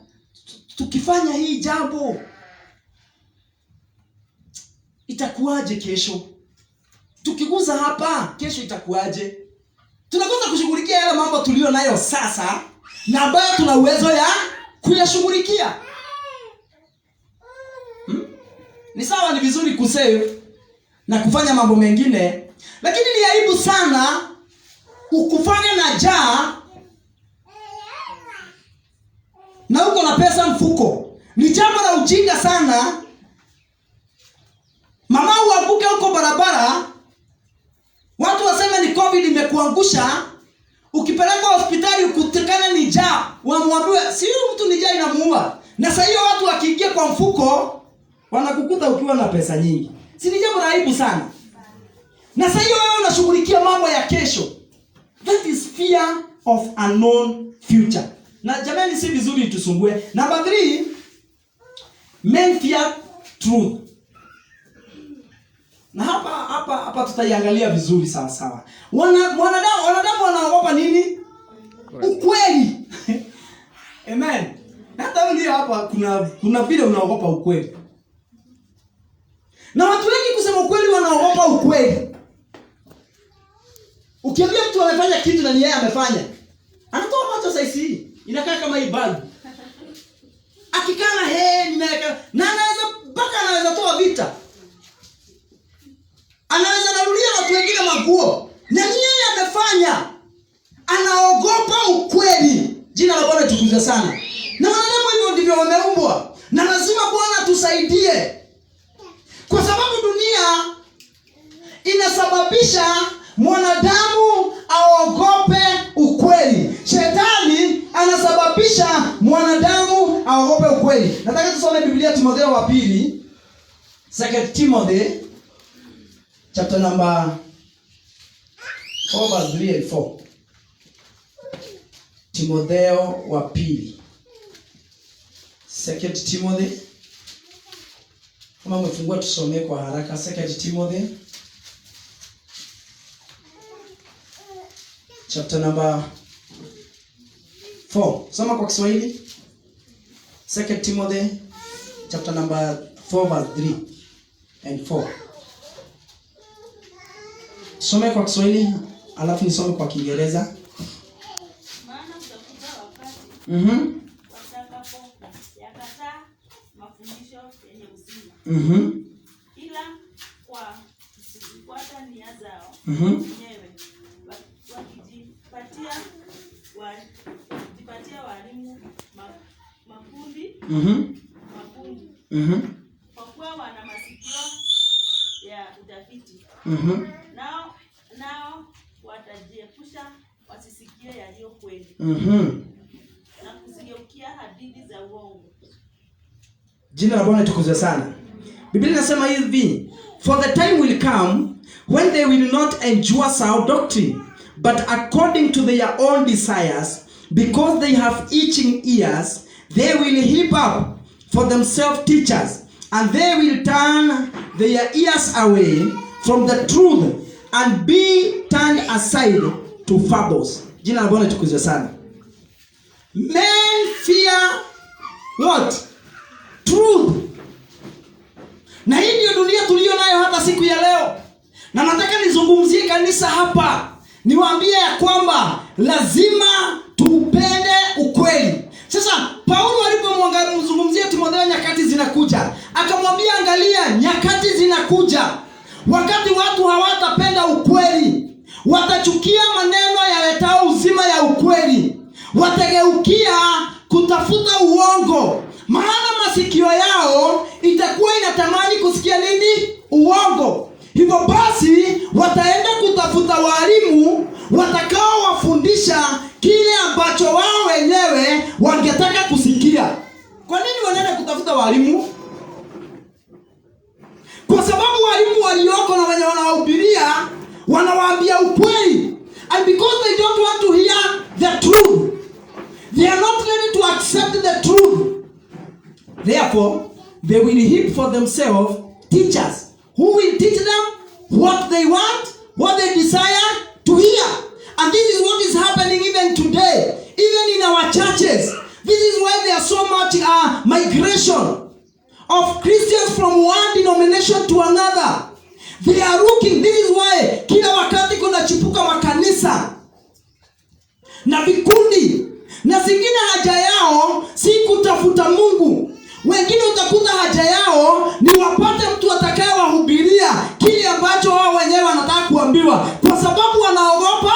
tukifanya hii jambo, itakuwaje kesho? Tukiguza hapa, kesho itakuwaje? Tunakosa kushughulikia yale mambo tulio nayo sasa na ambayo tuna uwezo ya kuyashughulikia. Ni sawa, ni vizuri kusave na kufanya mambo mengine, lakini ni aibu sana ukufanya na njaa na uko na pesa mfuko. Ni jambo la ujinga sana. Mama uanguke huko barabara, watu waseme ni COVID imekuangusha, ukipeleka hospitali ukutikana ni njaa, wamwambie si huyu mtu ni njaa inamuua. Na sasa hiyo watu wakiingia kwa mfuko wanakukuta ukiwa na pesa nyingi. Si ni jambo la aibu sana? Na sasa hiyo wewe unashughulikia mambo ya kesho. That is fear of unknown future. Na jamani, si vizuri tusumbue. Number 3, men fear truth. Na hapa tutaiangalia vizuri sawa sawa. Wanadamu wanaogopa nini? Ukweli. Amen. Hata ndio hapa kuna vile unaogopa ukweli. Na watu wengi kusema ukweli wanaogopa ukweli. Ukiambia mtu amefanya kitu na ni yeye amefanya, anatoa macho saisi. Inakaa kama hii bulb. Akikana na anaweza toa vita. Anaweza narudia watu wengine maguo. Na yeye amefanya. Anaogopa ukweli. Jina la Bwana tukuze sana. Na wanadamu hivyo ndivyo wameumbwa. Na lazima Bwana tusaidie. Kwa sababu dunia inasababisha mwanadamu aogope ukweli. Shetani anasababisha mwanadamu aogope ukweli. Nataka tusome Biblia, Timotheo wa pili, 2 Timothy chapter number 4 verse 3 and 4. Timotheo wa pili, 2 Timothy. Kama umefungua tusome kwa haraka. 2 Timothy chapter number 4. Soma kwa Kiswahili. 2 Timothy chapter number 4 verse 3 and 4. Some kwa Kiswahili alafu nisome kwa Kiingereza. Maana utakuja wakati watakapo yakataa mafundisho yenye uzima. Ila kwa kufuata nia zao wenyewe wakijipatia walimu makundi. Kwa kuwa wana masikio ya utafiti. Nao watajiepusha wasisikie yaliyo kweli. Na kusigeukia hadithi za uongo. Jina la Bwana tukuzwe sana. Biblia inasema hivi, for the time will come when they will not endure sound doctrine, but according to their own desires, because they have itching ears, they will heap up for themselves teachers, and they will turn their ears away from the truth and be turned aside to fables. Jina la Bwana tukuzwe sana. Men fear what? Truth. Na hii ndio dunia tulio nayo hata siku ya leo. Na nataka nizungumzie kanisa hapa. Niwaambie ya kwamba lazima tupende ukweli. Sasa Paulo alipomzungumzia Timotheo nyakati zinakuja, akamwambia angalia, nyakati zinakuja wakati watu hawatapenda ukweli, watachukia maneno yaletao uzima ya ukweli, watageukia kutafuta uongo, maana masikio yao itakuwa inatamani kusikia nini? Uongo. Hivyo basi kuhubiria. Kwa nini wanaenda kutafuta walimu? Kwa sababu walimu walioko na wenye wanahubiria wanawaambia ukweli. And because they don't want to hear the truth, they are not ready to accept the truth. Therefore, they will heap for themselves teachers who will teach them what they want, what they desire to hear. And this is what is happening even today, even in our churches. This is why there are so much migration of Christians from one denomination to another. They are looking. This is why kila wakati kuna chipuka makanisa na vikundi, na zingine haja yao si kutafuta Mungu. Wengine utakuta haja yao ni wapate mtu atakayewahubiria kile ambacho wao wenyewe wanataka kuambiwa, kwa sababu wanaogopa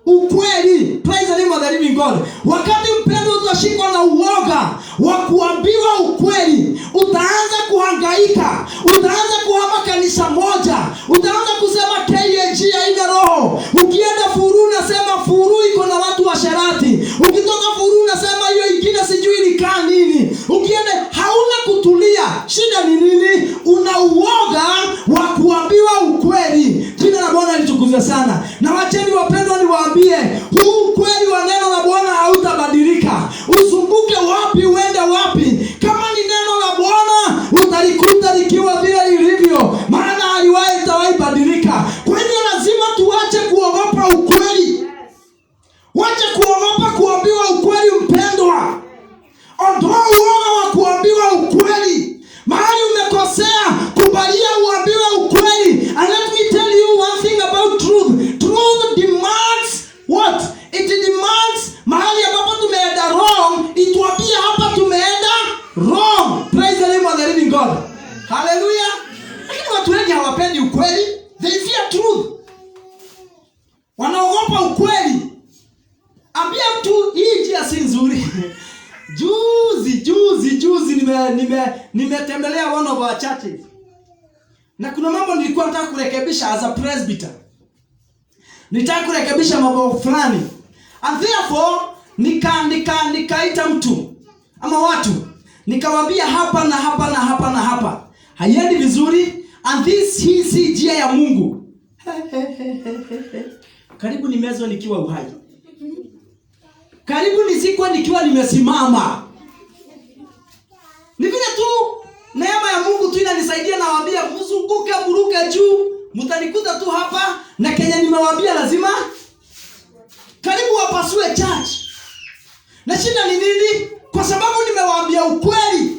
ukweli. Praise the name of the living God. Wakati mpendo utashikwa na uoga wa kuambiwa ukweli, utaanza kuhangaika, utaanza kuhama kanisa moja, utaanza kusema KAG haina roho. Ukienda Furu unasema Furu iko na watu washerati. Ukitoka Furu unasema hiyo ingine sijui ni kaa nini. Ukienda hauna kutulia. Shida ni nini? Una uoga wa kuambiwa ukweli. Jina la Bwana litukuzwe sana. Na wacheni wapendwa niwaambie, huu ukweli wa neno la Bwana hautabadilika. Usumbuke wapi uende wapi, kama ni neno la Bwana utalikuta likiwa vile lilivyo, maana haliwahi itawahi badilika. Kwa hiyo lazima tuache kuogopa ukweli. Wache kuogopa kuambiwa ukweli mpendwa. Ondoa uoga wa kuambiwa ukweli. Mahali umekosea, kubalia uambiwe ukweli. And let me tell you one thing about truth. Truth demands what? It demands mahali ambapo tumeenda wrong, ituambie hapa tumeenda wrong. Praise the name of the living God. Hallelujah. Lakini watu wengi hawapendi ukweli. They fear truth. Wanaogopa ukweli. Ambia mtu hii njia si nzuri. Juzi nimetembelea one of our churches. Na kuna mambo nilikuwa nataka kurekebisha as a presbyter. Nitaka kurekebisha mambo fulani. And therefore nikaita mtu ama watu, nikawaambia hapa na hapa na hapa na hapa haiendi vizuri, and hii si njia ya Mungu. Karibu nimezwa nikiwa uhai. Karibu nizikwe nikiwa nimesimama. Ni vile tu neema ya Mungu tu inanisaidia, na waambia mzunguke buruke juu, mtanikuta tu hapa na Kenya nimewaambia lazima karibu wapasue church. Na shida ni nini? Kwa sababu nimewaambia ukweli.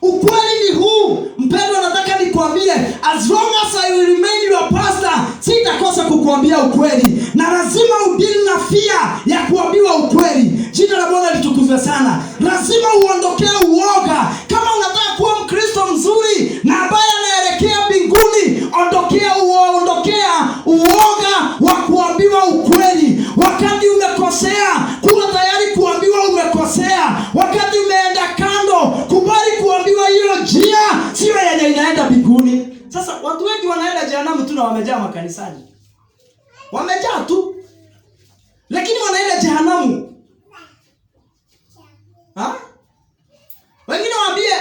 Ukweli ni huu. Mpendwa, nataka nikwambie, as long as I will remain your pastor, sitakosa kukuambia ukweli. Na lazima udili na fear ya kuambiwa ukweli. Jina la Bwana litukuzwe sana. Lazima uondokee uoga. Kama unataka kuwa Mkristo mzuri na ambaye anaelekea mbinguni, ondokea uoga wa kuambiwa ukweli. Wakati umekosea, kuwa tayari kuambiwa umekosea. Wakati umeenda kando, kubali kuambiwa hiyo njia sio yenye inaenda mbinguni. Sasa watu wengi wanaenda jehanamu tu na wamejaa makanisani. Wamejaa tu, lakini wanaenda jehanamu. Wengine waambie,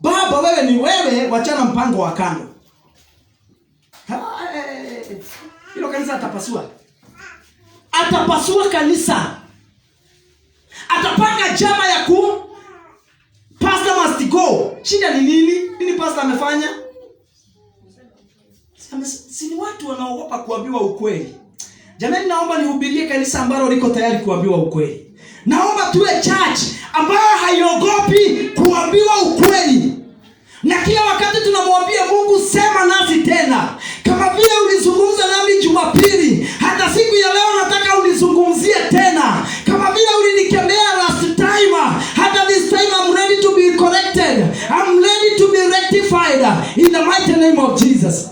baba wewe ni wewe, wachana mpango wa kando. Hilo kanisa atapasua kanisa. Atapanga jama ya pastor must go. Shida ni nini? Nini pastor amefanya? Si ni watu wanaogopa kuambiwa ukweli. Jamani, naomba nihubirie kanisa ambalo liko tayari kuambiwa ukweli. Naomba tuwe church ambayo haiogopi kuambiwa ukweli. Na kila wakati tunamwambia Mungu, sema nasi tena. Kama vile ulizungumza nami Jumapili, hata siku ya leo nataka unizungumzie tena. Kama vile ulinikemea last time, hata this time I'm ready to be corrected. I'm ready to be rectified in the mighty name of Jesus.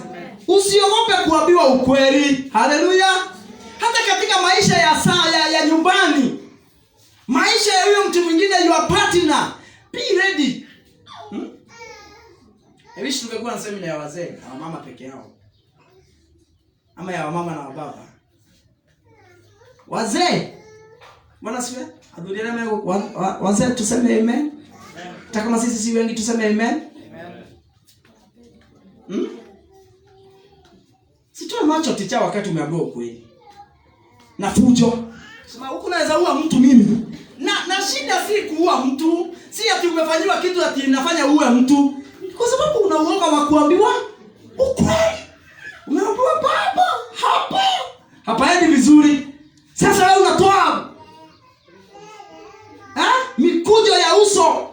Usiogope kuambiwa ukweli. Hallelujah. Hata katika maisha ya nyumbani, maisha ya huyo mtu mwingine, your partner, be ready. Hivi tungekuwa na semina ya wazee na wamama peke yao, ama ya wamama na wababa. Wazee, Bwana siwe adhuriana wazee, tuseme amen. Hata kama sisi si wengi tuseme amen. Sitoe macho ticha wakati umeambiwa ukweli. Na fujo. Sema huku naweza ua mtu mimi. Na shida si kuua mtu. Si ati umefanyiwa kitu ati inafanya uue mtu. Kwa sababu una uoga wa kuambiwa ukweli. Umeambiwa baba hapa hadi vizuri. Sasa wewe unatoa mikujo ya uso.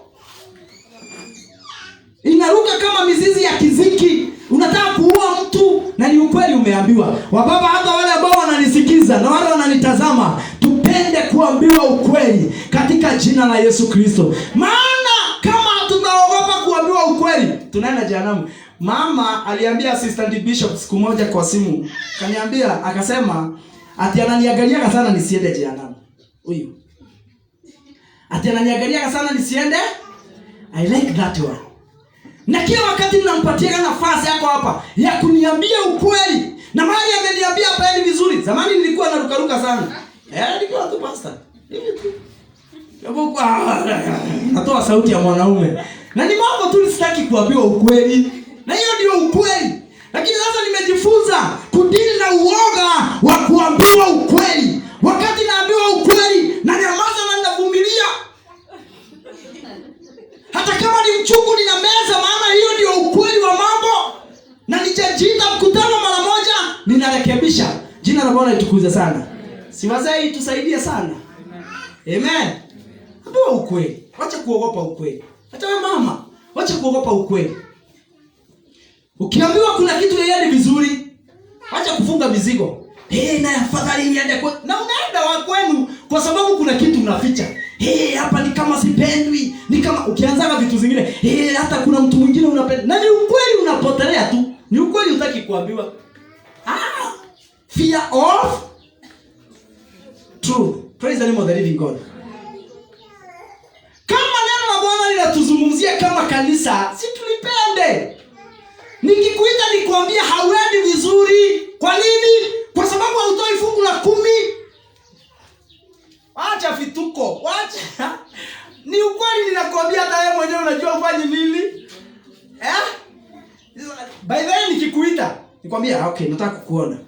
Inaruka kama mizizi ya kiziki. Unataka kuua mtu na ni ukweli umeambiwa. Wababa hata wale ambao wananisikiza na wale wananitazama, tupende kuambiwa ukweli katika jina la Yesu Kristo. Maana kama tunaogopa kuambiwa ukweli, tunaenda jehanamu. Mama aliambia assistant bishop siku moja kwa simu. Kaniambia akasema ati ananiangalia sana nisiende jehanamu. Huyu. Ati ananiangalia sana nisiende. I like that one. Na kila wakati ninampatia nafasi yako hapa ya kuniambia ukweli. Na mali ameniambia hapa ni vizuri. Zamani nilikuwa narukaruka sana. Nilikuwa tu pastor. Natoa sauti ya mwanaume. Na ni mambo tu sitaki kuambiwa ukweli. Na hiyo ndio ukweli. Lakini sasa nimejifunza kudili na uoga wa kuambiwa ukweli. Wakati naambiwa ukweli na nyamaza na ninavumilia. Hata kama ni mchungu ninameza, maana hiyo ndio ukweli wa mambo. Na nijajiita mkutano mara moja, ninarekebisha. Jina la Bwana litukuze sana. Si wazee tusaidie sana. Amen. Ambiwa ukweli. Wacha kuogopa ukweli. Hata wewe mama, wacha kuogopa ukweli. Ukiambiwa kuna kitu yeye vizuri, wacha kufunga mizigo. Na afadhali niende kwa na unaenda wa kwenu kwa sababu kuna kitu unaficha. Hapa ni kama sipendwi, ni kama ukianza na vitu zingine. Hata kuna mtu mwingine unapenda. Na ni ukweli unapotelea tu. Ni ukweli hutaki kuambiwa. Fear of truth. Praise the name of the living God. Kama neno la Bwana linatuzungumzia kama kanisa, si tulipende. Nikikuita nikwambia hauendi vizuri. Kwa nini? Kwa sababu hautoi fungu la 10. Acha vituko. Wacha. Ni ukweli ninakwambia, hata wewe mwenyewe unajua ufanye nini? By the way nikikuita, nikwambia okay, nataka kukuona.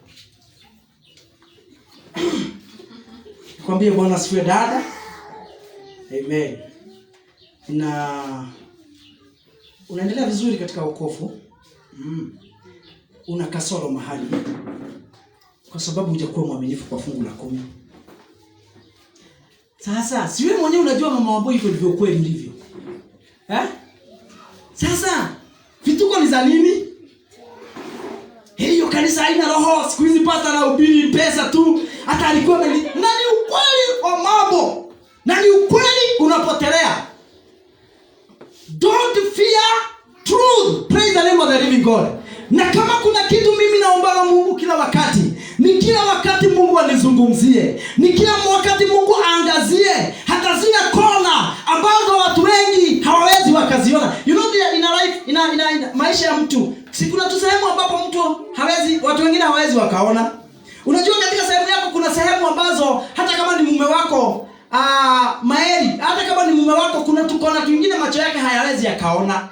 Nikwambia Bwana asifiwe dada. Amen. Na unaendelea vizuri katika wokovu. Una kasoro mahali. Kwa sababu hujakuwa mwaminifu kwa fungu la 10. Sasa, si wewe mwenyewe unajua mama wako iko ndivyo kweli ndivyo. Sasa, vituko ni za nini? Hiyo kanisa haina roho, siku hizi pata na ubiri pesa tu, hata alikuwa na ni ukweli wa mambo. Na ni ukweli unapotelea. Don't fear truth. Praise the name of the living God. Na kama kuna kitu mimi naomba Mungu kila wakati, ni kila wakati Mungu anizungumzie. Ni kila wakati Mungu aangazie hata zile kona ambazo watu wengi hawawezi wakaziona. You know in a life, in maisha ya mtu, si kuna tu sehemu ambapo mtu hawezi, watu wengine hawezi wakaona. Unajua katika sehemu yako kuna sehemu ambazo hata kama ni mume wako maeri, hata kama ni mume wako kuna tukona twingine macho yake hayawezi yakaona.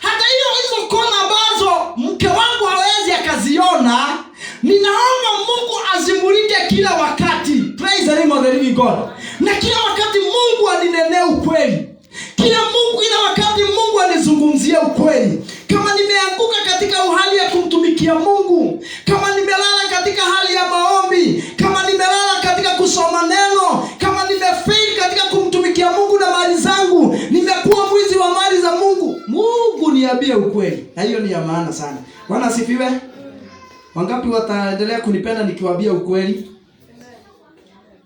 Hata hizo kona ambazo mke wangu hawezi akaziona, ninaomba Mungu azimulike kila wakati. Praise the name of the living God. Na kila wakati Mungu aninenee ukweli. Kila wakati Mungu anizungumzie ukweli. Kama nimeanguka katika hali ya kumtumikia Mungu, kama nimelala katika hali ya maombi, kama nimelala katika kusoma neno, kama nimefail katika kumtumikia Mungu na mali zangu, nimekuwa mwizi wa mali za Mungu, Mungu niambie ukweli. Na hiyo ni ya maana sana. Bwana asifiwe. Wangapi wataendelea kunipenda nikiwaambia ukweli?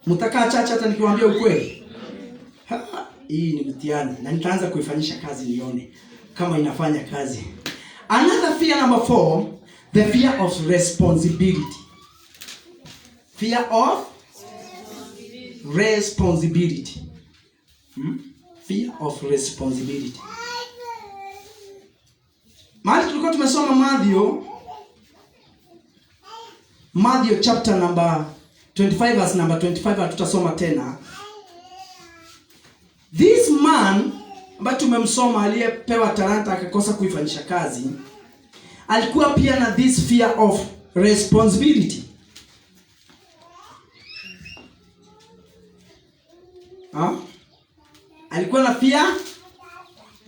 Mtakaa chacha hata nikiwaambia ukweli? Hii ni mtihani na nitaanza kuifanyisha kazi nione kama inafanya kazi. Another fear number 4, the fear of responsibility. Fear of responsibility. Fear of responsibility. Mahali tulikuwa tumesoma Matthew chapter number 25 verse number 25, hatutasoma tena. This man ambaye tumemsoma aliyepewa talanta akakosa kuifanyisha kazi, alikuwa pia na this fear of responsibility. Alikuwa na fear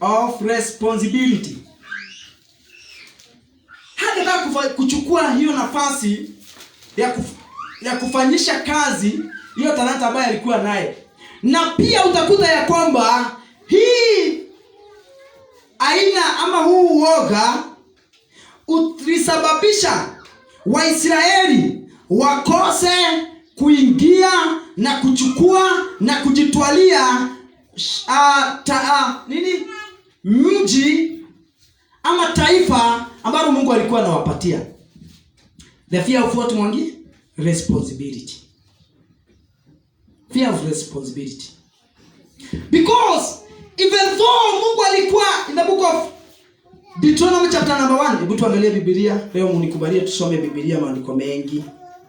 of responsibility. Hakutaka kuchukua hiyo nafasi ya kufanyisha kazi hiyo talanta ambayo alikuwa naye. Na pia utakuta ya kwamba hii aina ama huu uoga ulisababisha Waisraeli wakose kuingia na kuchukua na kujitwalia mji ama taifa ambalo Mungu alikuwa anawapatia. The fear of what, Mwangi? Responsibility. Fear of responsibility. Because even though Mungu alikuwa in the book of Deuteronomy chapter number 1, hebu tuangalie Biblia. Leo mnikubalie tusome Biblia maandiko mengi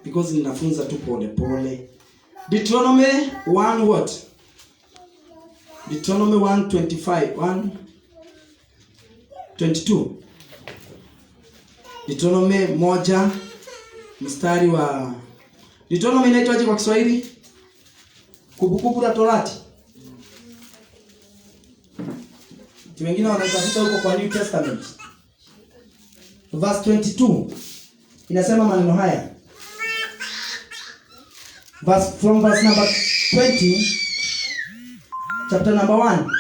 because ninafunza tu pole pole. Deuteronomy 1 what? Deuteronomy 1:25, 1:22. Deuteronomy 1 mstari wa Deuteronomy inaitwaje kwa Kiswahili? Kumbukumbu la Torati. Wengine wanatafuta huko kwa New Testament. Verse 22 inasema maneno haya. From verse number 20, chapter number 1.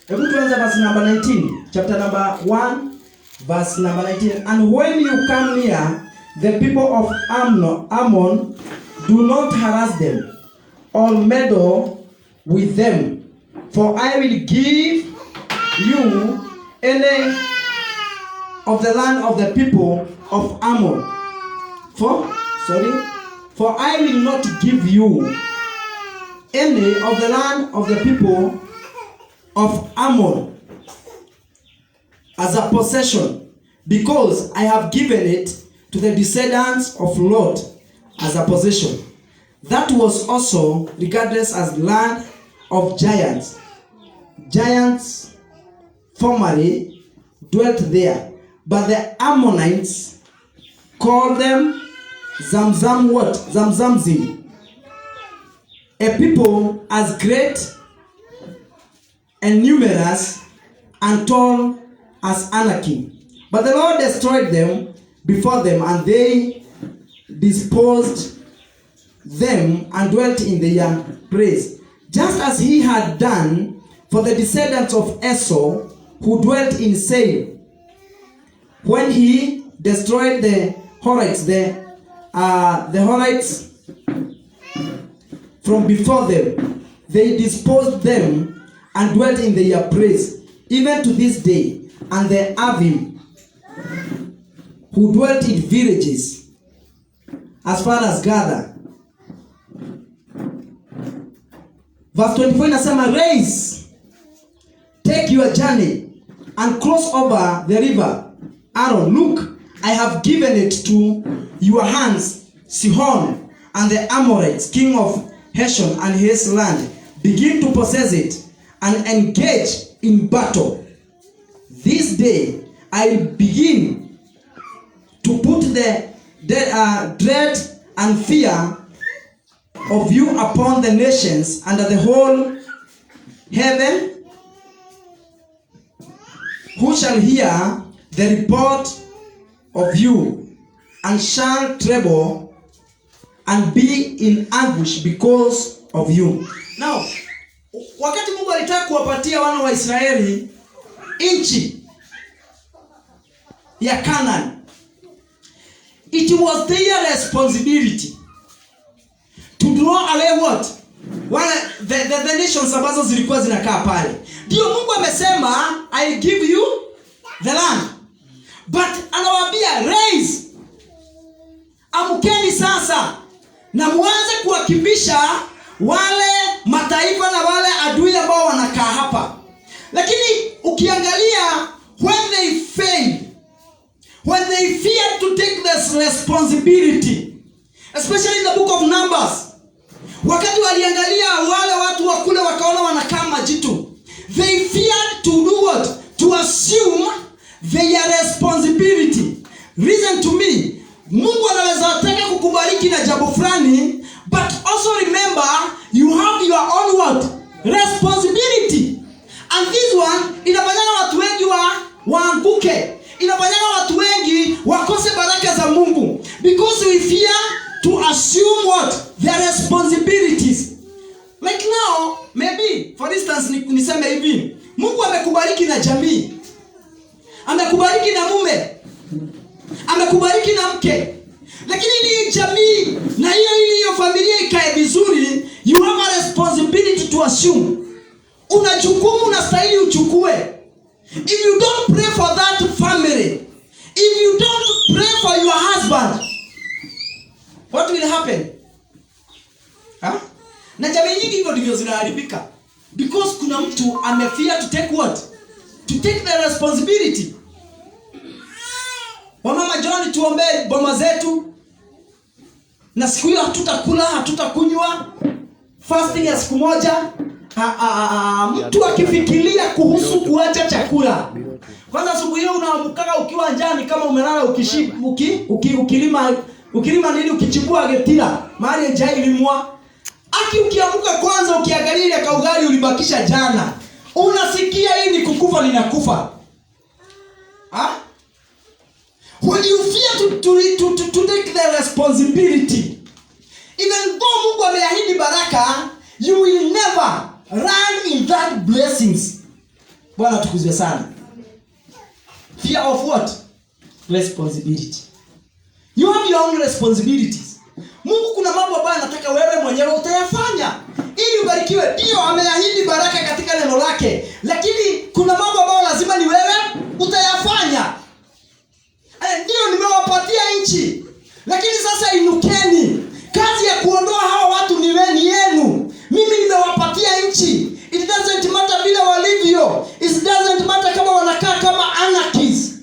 Hebu tuanze verse number 19. Chapter number 1, verse number 19. And when you come near the people of Ammon, do not harass them or meddle with them, for I will give you any of the land of the people of Ammon. For I will not give you any of the land of the people of Ammon as a possession, because I have given it to the descendants of Lot as a possession. That was also regardless as land of giants. Giants formerly dwelt there, but the Ammonites called them Zamzamzim, a people as great and numerous and tall as Anakim. But the Lord destroyed them before them, and they disposed them and dwelt in their praise, just as he had done for the descendants of Esau who dwelt in Seir, when he destroyed the Horites, the Horites from before them. They disposed them and dwelt in their praise, even to this day. And the Avim, who dwelt in villages as far as Gaza. Verse 24 inasema, Rise, take your journey, and cross over the river Aaron. Look, I have given it to your hands, Sihon and the Amorites, king of Heshbon and his land. Begin to possess it and engage in battle. This day I will begin to put the dread and fear of you upon the nations under the whole heaven, who shall hear the report of you and shall tremble and be in anguish because of you. Now, wakati Mungu alitaka kuwapatia wana wa Israeli nchi ya Canaan, it was their responsibility to draw away what? The nations ambazo zilikuwa zinakaa pale. Ndio Mungu amesema I give you the land. But anawaambia rise, amkeni sasa na muanze kuwakimbisha wale mataifa na wale adui ambao wanakaa hapa. Lakini ukiangalia when they feared to take this responsibility, especially in the book of Numbers, Wakati waliangalia wale watu wa kule wakaona wanakaa majitu, they feared to do what? To assume their responsibility. Listen to me. Mungu anaweza taka kukubariki na jambo fulani, but also remember you have your own what? Responsibility. And this one inafanyana watu wengi waanguke. Inafanyana watu wengi wakose baraka za Mungu because we fear to assume what? Their responsibilities. Like now, maybe for instance niseme hivi, Mungu amekubariki na jamii. Amekubariki na mume. Amekubariki na mke. Lakini ni jamii na hiyo familia ikae vizuri, you have a responsibility to assume. Una jukumu unastahili uchukue. If you don't pray for that family, if you don't pray for your husband, what will happen? Na jamii nyingi hivyo ndivyo zinaharibika. Because kuna mtu amefia to take what? To take the responsibility. Wamama John, tuombee boma zetu. Na siku hiyo hatutakula, hatutakunywa. Fasting ya siku moja. Mtu akifikiria kuhusu kuacha chakula. Kwanza asubuhi hiyo unaamka ukiwa njani kama umelala ukilima nini ukichibua getila. Mahali njaa ilimwa. Ukiamka kwanza ukiangalia ile kaugali ulibakisha jana. Unasikia hii ni kukufa ninakufa. When you fear to take the responsibility, even though Mungu ameahidi baraka, you will never run in that blessings. Bwana tukuzwe sana. Fear of what? Responsibility. You have your own responsibilities. Mungu kuna mambo ambayo anataka wewe mwenyewe utayafanya ili ubarikiwe. Ndio ameahidi baraka katika neno lake, lakini kuna mambo ambayo lazima ni wewe utayafanya. Ndio nimewapatia nchi, lakini sasa inukeni. Kazi ya kuondoa hao watu ni yenu. Mimi nimewapatia nchi. It doesn't matter vile walivyo. It doesn't matter kama wanakaa kama anarchists.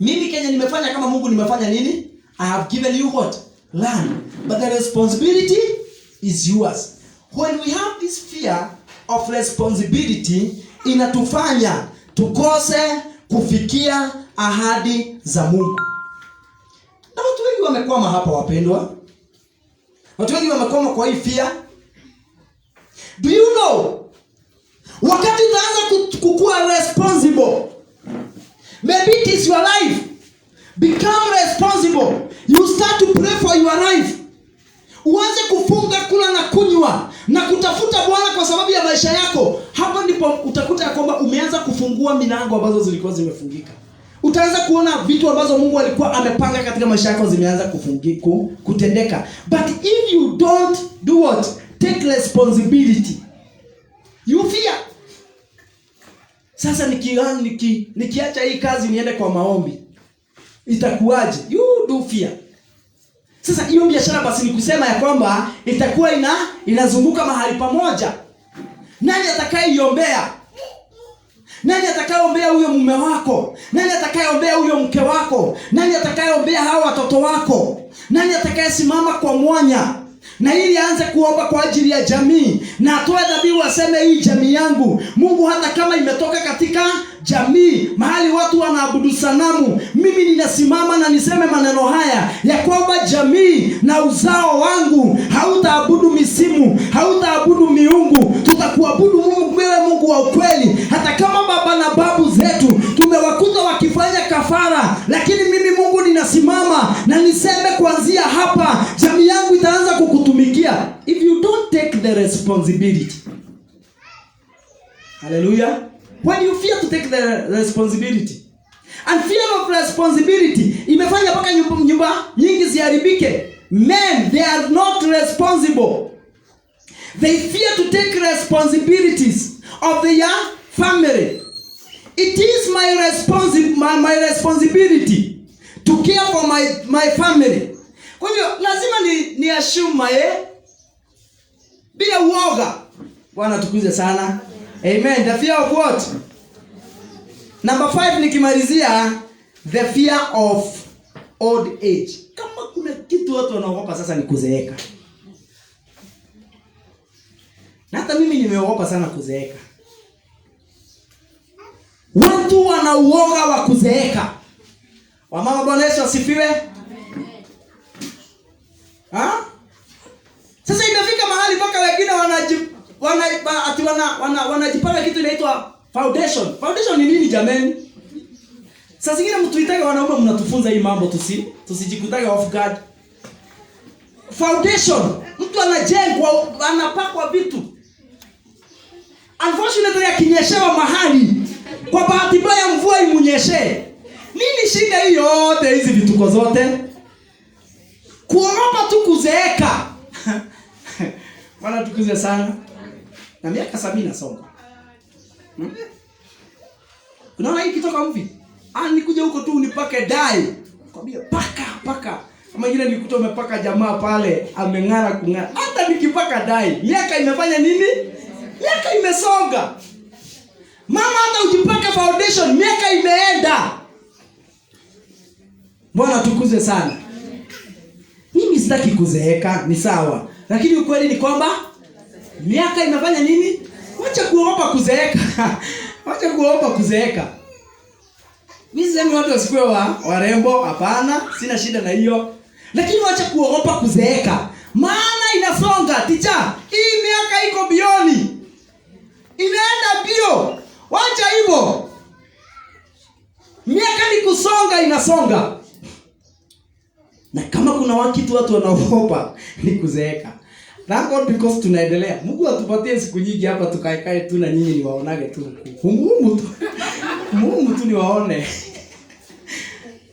Mimi Kenya nimefanya kama Mungu nimefanya nini? I have given you what? Land. But the responsibility is yours. When we have this fear of responsibility, inatufanya tukose kufikia ahadi za Mungu. Na watu wengi wamekwama hapa wapendwa. Watu wengi wamekwama kwa hii fear. Do you know? Wakati utaanza kukua responsible, maybe it is your life. Become responsible. You start to pray for your life. Uanze kufunga, kula na kunywa na kutafuta Bwana kwa sababu ya maisha yako. Hapo ndipo utakuta kwamba umeanza kufungua milango ambazo zilikuwa zimefungika. Utaanza kuona vitu ambazo Mungu alikuwa amepanga katika maisha yako zimeanza kutendeka. But if you don't do what? Take responsibility. You fear. Sasa nikiacha hii kazi niende kwa maombi, itakuwaje? You do fear. Sasa hiyo biashara basi ni kusema ya kwamba itakuwa inazunguka mahali pamoja. Nani atakayeiombea? Nani atakayeombea huyo mume wako? Nani atakayeombea huyo mke wako? Nani atakayeombea hao watoto wako? Nani atakayesimama kwa mwanya? Na ili aanze kuomba kwa ajili ya jamii na atoe dhabihu aseme hii jamii yangu. Mungu hata kama imetoka katika jamii mahali watu wanaabudu sanamu, mimi ninasimama na niseme maneno haya ya kwamba jamii na uzao wangu hautaabudu misimu, hautaabudu miungu, tutakuabudu Mungu, wewe Mungu wa ukweli. Hata kama baba na babu zetu tumewakuta wakifanya kafara, lakini mimi Mungu ninasimama na niseme kuanzia hapa jamii yangu itaanza kukutumikia. If you don't take the responsibility. Hallelujah. When you fear to take the responsibility. And fear of responsibility imefanya mpaka nyumba nyingi ziharibike. Men, they are not responsible. They fear to take responsibilities of their family. It is my responsibility to care for my family. Kwa hivyo lazima ni assume bila uoga. Bwana tukuze sana. Amen. The fear of what? Number 5 nikimalizia, the fear of old age. Kama kuna kitu watu wanaogopa sasa ni kuzeeka. Hata mimi nimeogopa sana kuzeeka. Watu wana uoga wa kuzeeka. Wamama, Bwana Yesu asifiwe. Ha? Sasa imefika mahali mpaka wengine wanajipaka kitu inaitwa foundation. Foundation ni nini jamani? Sasa zingine mtuitake wanaume mnatufunza hii mambo tusijikutake off guard. Foundation, mtu anajengwa, anapakwa vitu. Unfortunately akinyeshewa mahali, kwa bahati mbaya mvua imunyeshe. Nini shida hiyo yote hizi vituko zote? Kuogopa tu kuzeeka. Bwana tukuze sana. Na miaka 70 nasonga. Unaona hii kitoka mvi? Nikuja huko tu unipake dai. Kwambia paka. Kama ingine nikuta umepaka jamaa pale ameng'ara kung'ara. Hata nikipaka dai, miaka imefanya nini? Miaka imesonga. Mama, hata ujipaka foundation, miaka imeenda. Bwana tukuze sana. Mimi sitaki kuzeeka, ni sawa. Lakini ukweli ni kwamba miaka inafanya nini? Wacha kuogopa kuzeeka. Wacha kuogopa kuzeeka. Mimi sema watu wasikuwe warembo, hapana, sina shida na hiyo. Lakini wacha kuogopa kuzeeka. Maana inasonga, ticha. Hii miaka iko bioni. Inaenda bio. Wacha hivyo. Miaka ni kusonga, inasonga. Na kama kuna watu wanaogopa ni kuzeeka. Thank God because tunaendelea. Mungu atupatie siku nyingi hapa tukae tu na nyinyi niwaonage tu. Mungu tu niwaone.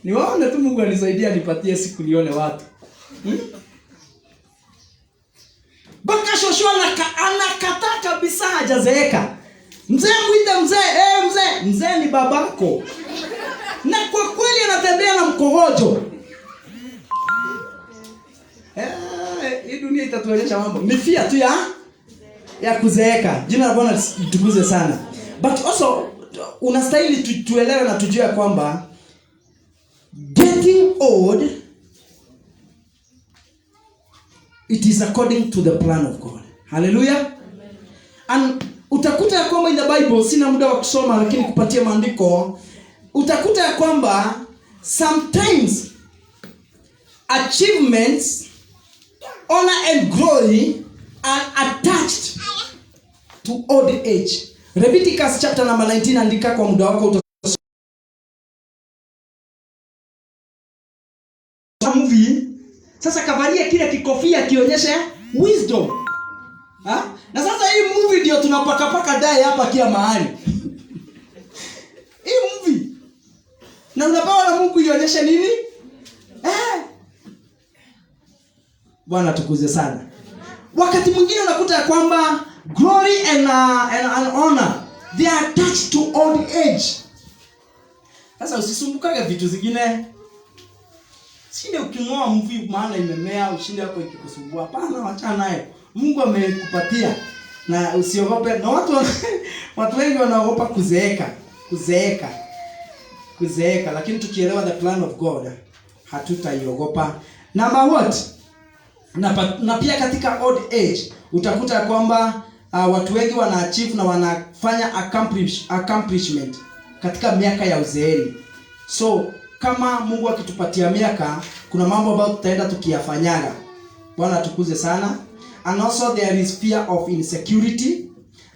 Niwaone tu, Mungu anisaidia nipatie siku nione watu. Baka Joshua anakataa kabisa hajazeeka. Mzee mwite mzee. Mzee ni babako. Na kwa kweli anatembea na mkohojo. Hii dunia itatuonyesha mambo. Mifia tu ya kuzeeka. Jina la Bwana litukuze sana. But also unastahili tuelewe na tujue kwamba getting old, it is according to the plan of God. Hallelujah. And utakuta ya kwamba in the Bible, sina muda wa kusoma lakini kupatia maandiko, utakuta ya kwamba sometimes achievements, honor and glory are attached to old age. Leviticus chapter number 19, andika kwa muda wako. Movie. Sasa kavalia kile kikofia kionyeshe wisdom. Na sasa hii movie ndio tunapaka dai hapa kila mahali. Hii movie. Na unapewa na Mungu ionyeshe nini? Bwana tukuze sana. Wakati mwingine unakuta kwamba glory and honor, they are attached to old age. Sasa usisumbukage vitu zingine. Sinde uking'oa mvi maana imemea, ushinde hapo ikikusumbua. Hapana, wacha nayo. Mungu amekupatia na usiogope. Na watu wengi wanaogopa kuzeeka, lakini tukielewa the plan of God hatutaiogopa. Number what? Na pia katika old age utakuta kwamba watu wengi wana achieve na wanafanya accomplishment katika miaka ya uzeeni. So kama Mungu akitupatia miaka, kuna mambo ambayo tutaenda tukiyafanyaga. Bwana tukuze sana. And also there is fear of insecurity.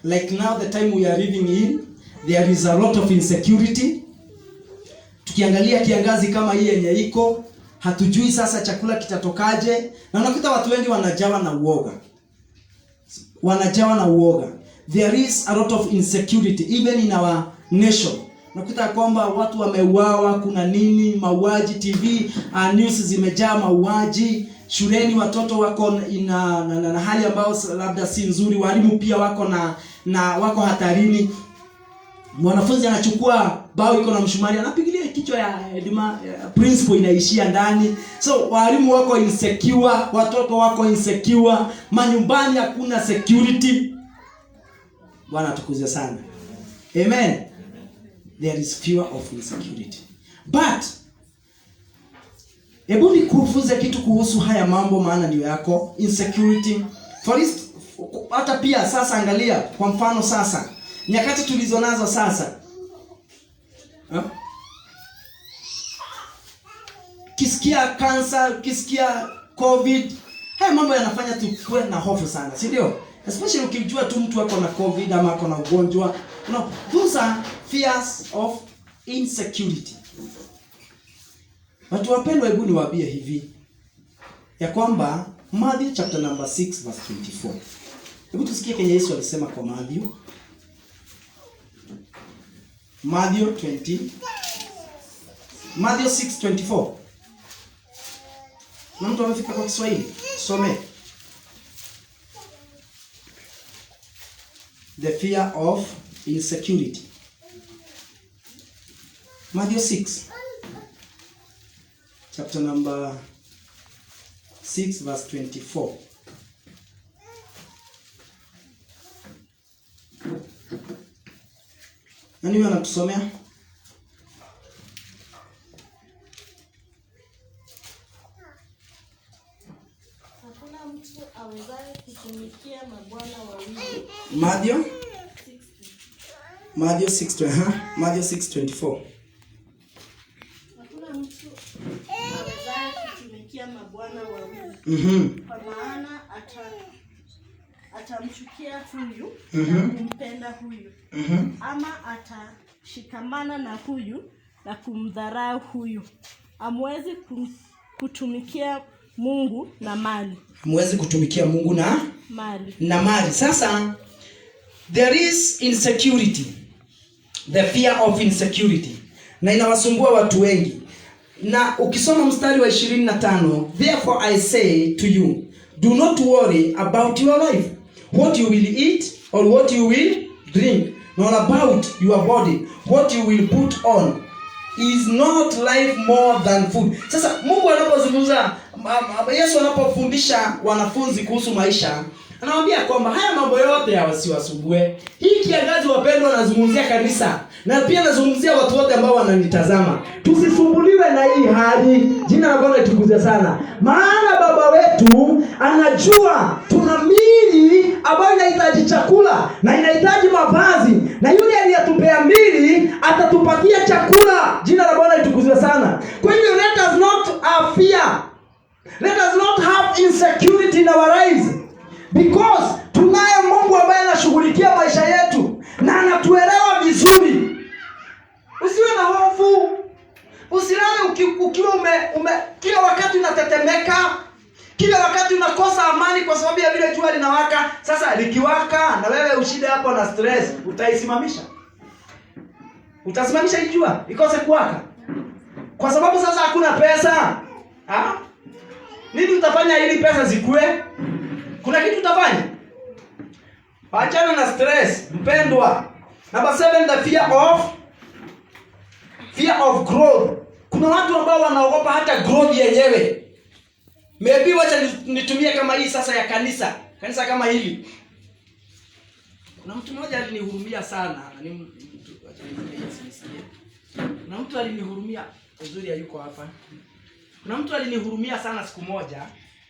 Like now the time we are living in, there is a lot of insecurity. Tukiangalia kiangazi kama hii yenye iko, hatujui sasa chakula kitatokaje. Na unakuta watu wengi wanajawa na uoga. There is a lot of insecurity even in our nation. Unakuta kwamba watu wameuawa, kuna nini, mauaji, TV, news zimejaa mauaji, shuleni watoto wako na hali ambayo labda si nzuri, walimu pia wako na wako hatarini. Mwanafunzi anachukua bao iko na mshumari, anapigilia kichwa ya principal inaishia ndani. So walimu wako insecure, watoto wako insecure, manyumbani hakuna security. Bwana tukuze sana. Amen. There is fear of insecurity. But hebu nikufunze kitu kuhusu haya mambo, maana ndio yako insecurity. hata pia sasa angalia kwa mfano sasa nyakati tulizonazo sasa. Kisikia cancer, kisikia COVID, haya mambo yanafanya tukuwe na hofu sana, si ndio? Especially ukijua tu mtu ako na COVID ama ako na ugonjwa. Those are fears of insecurity. Watu wapendwa, hebu niwaambie hivi ya kwamba Matthew chapter number 6 verse 24. Hebu tusikie kenye Yesu alisema kwa Matthew. Matthew 6:24. Na mtu amefika kwa Kiswahili? Some. The fear of insecurity. Matthew 6. Chapter number 6 verse 24. Nani huyo anatusomea? Hakuna mtu awezaye kutumikia mabwana wawili. Matthew 6:24. Hakuna mtu awezaye kutumikia mabwana wawili. Kwa maana atamchukia huyu na kumpenda huyu. Ama atashikamana na huyu na kumdharau huyu. Hamwezi kutumikia Mungu na mali. Hamwezi kutumikia Mungu na mali. Sasa there is insecurity. The fear of insecurity. Na inawasumbua watu wengi. Na ukisoma mstari wa 25, therefore I say to you, do not worry about your life, what you will eat or what you will drink, nor about your body, what you will put on. Is not life more than food? Sasa Mungu anapozungumza, Yesu anapofundisha wanafunzi kuhusu maisha, anawaambia kwamba haya mambo yote yasiwasumbue. Hii kiangazi wapendwa, anazungumzia kanisa na pia anazungumzia watu wote ambao wananitazama. Tusisumbuliwe na hii hali. Jina la Bwana litukuzwe sana. Maana Baba wetu anajua tuna miili ambayo inahitaji chakula na inahitaji mavazi, na yule aliyetupea miili atatupatia chakula. Jina la Bwana litukuzwe sana. Kwa hivyo let us not have fear. Let us not have insecurity in our lives. Because tunaye Mungu ambaye anashughulikia maisha yetu na anatuelewa vizuri. Usiwe na hofu. Usilale ukiwa kila wakati unatetemeka. Kila wakati unakosa amani kwa sababu ya vile jua linawaka. Sasa likiwaka na wewe ushinde hapo na stress, utaisimamisha? Utasimamisha hii jua ikose kuwaka? Kwa sababu sasa hakuna pesa. Nini utafanya ili pesa zikue? Kuna kitu utafanya? Achana na stress, mpendwa. Number 7, the fear of growth. Kuna watu ambao wanaogopa hata growth yenyewe. Maybe wacha nitumie kama hii sasa ya kanisa. Kanisa kama hili. Kuna mtu mmoja alinihurumia sana. Kuna mtu alinihurumia, uzuri hayuko hapa. Kuna mtu alinihurumia sana siku moja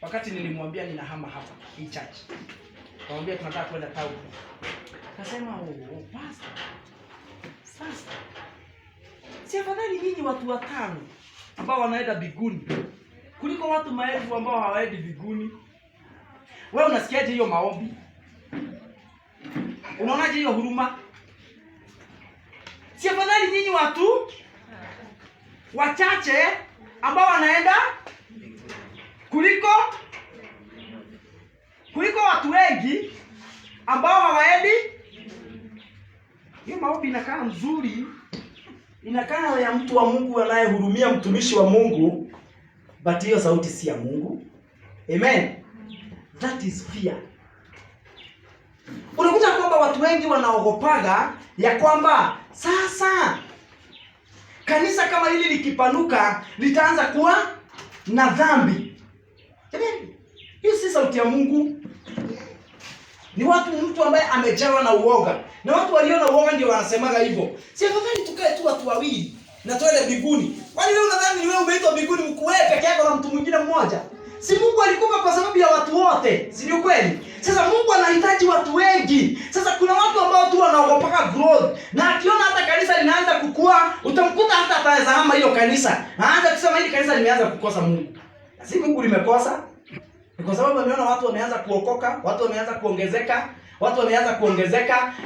wakati nilimwambia ninahama hapa hii church. Nikamwambia tunataka kwenda town. Akasema, pastor. Sasa si afadhali nyinyi watu 5 ambao wanaenda biguni kuliko watu maelfu ambao hawaendi biguni? Wewe unasikiaje hiyo maombi? Unaonaje hiyo huruma? Si afadhali nyinyi watu wachache ambao wanaenda kuliko watu wengi ambao hawaendi? Hiyo maombi inakaa mzuri. Inakaa ya mtu wa Mungu anayehurumia mtumishi wa Mungu, but hiyo sauti si ya Mungu. Amen. That is fear. Unakuta kwamba watu wengi wanaogopaga ya kwamba sasa kanisa kama hili likipanuka litaanza kuwa na dhambi. Amen. Hiyo si sauti ya Mungu. Ni mtu ambaye amejawa na uoga. Na watu walio na uoga ndio wanasemaga hivyo. Si afadhali tukae tu watu wawili na tuende mbinguni? Kwani wewe unadhani ni wewe umeitwa mbinguni mkuwe peke yako na mtu mwingine mmoja? Si Mungu alikufa kwa sababu ya watu wote, si ndio kweli? Sasa Mungu anahitaji watu wengi. Sasa kuna watu ambao tu wanaogopa growth. Na akiona hata kanisa linaanza kukua, utamkuta hata ataweza hama hilo kanisa. Aanza kusema hili kanisa limeanza kukosa Mungu. Si Mungu limekosa. Ni kwa sababu ameona watu wameanza kuokoka, watu wameanza kuongezeka.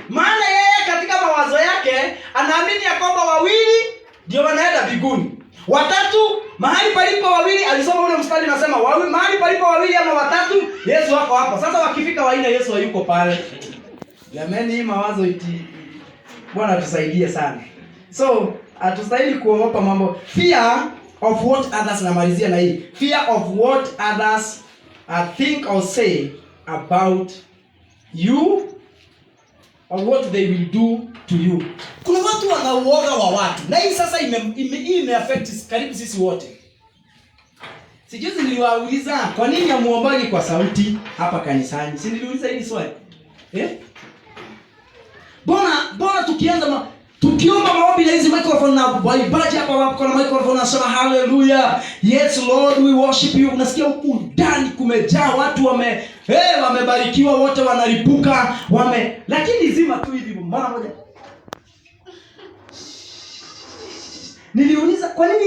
Maana yeye katika mawazo yake anaamini ya kwamba wawili ndio wanaenda mbinguni. Watatu, mahali palipo wawili, alisoma ule mstari unasema mahali palipo wawili ama watatu, Yesu wako hapo. Sasa wakifika wanne, Yesu hayuko pale. Jamani, hii mawazo Bwana tusaidie sana. So, hatustahili kuogopa mambo. Fear of what others, namalizia na hii. Fear of what others think or say about you or what they will do to you. Kuna watu wanauoga wa watu. Na hii sasa imeaffect karibu sisi wote. Sijuzi niliwauliza kwa nini hamuombaji kwa sauti hapa kanisani? Si niliuliza hili swali? Bwana tukiomba maombi na hizi microphone na waibaji hapa kwa microphone nasema hallelujah. Yes Lord, we worship you. Unasikia huku ndani kumejaa watu wamebarikiwa, wote wanalipuka, lakini zima tu hivi mara moja. Niliuliza kwa nini?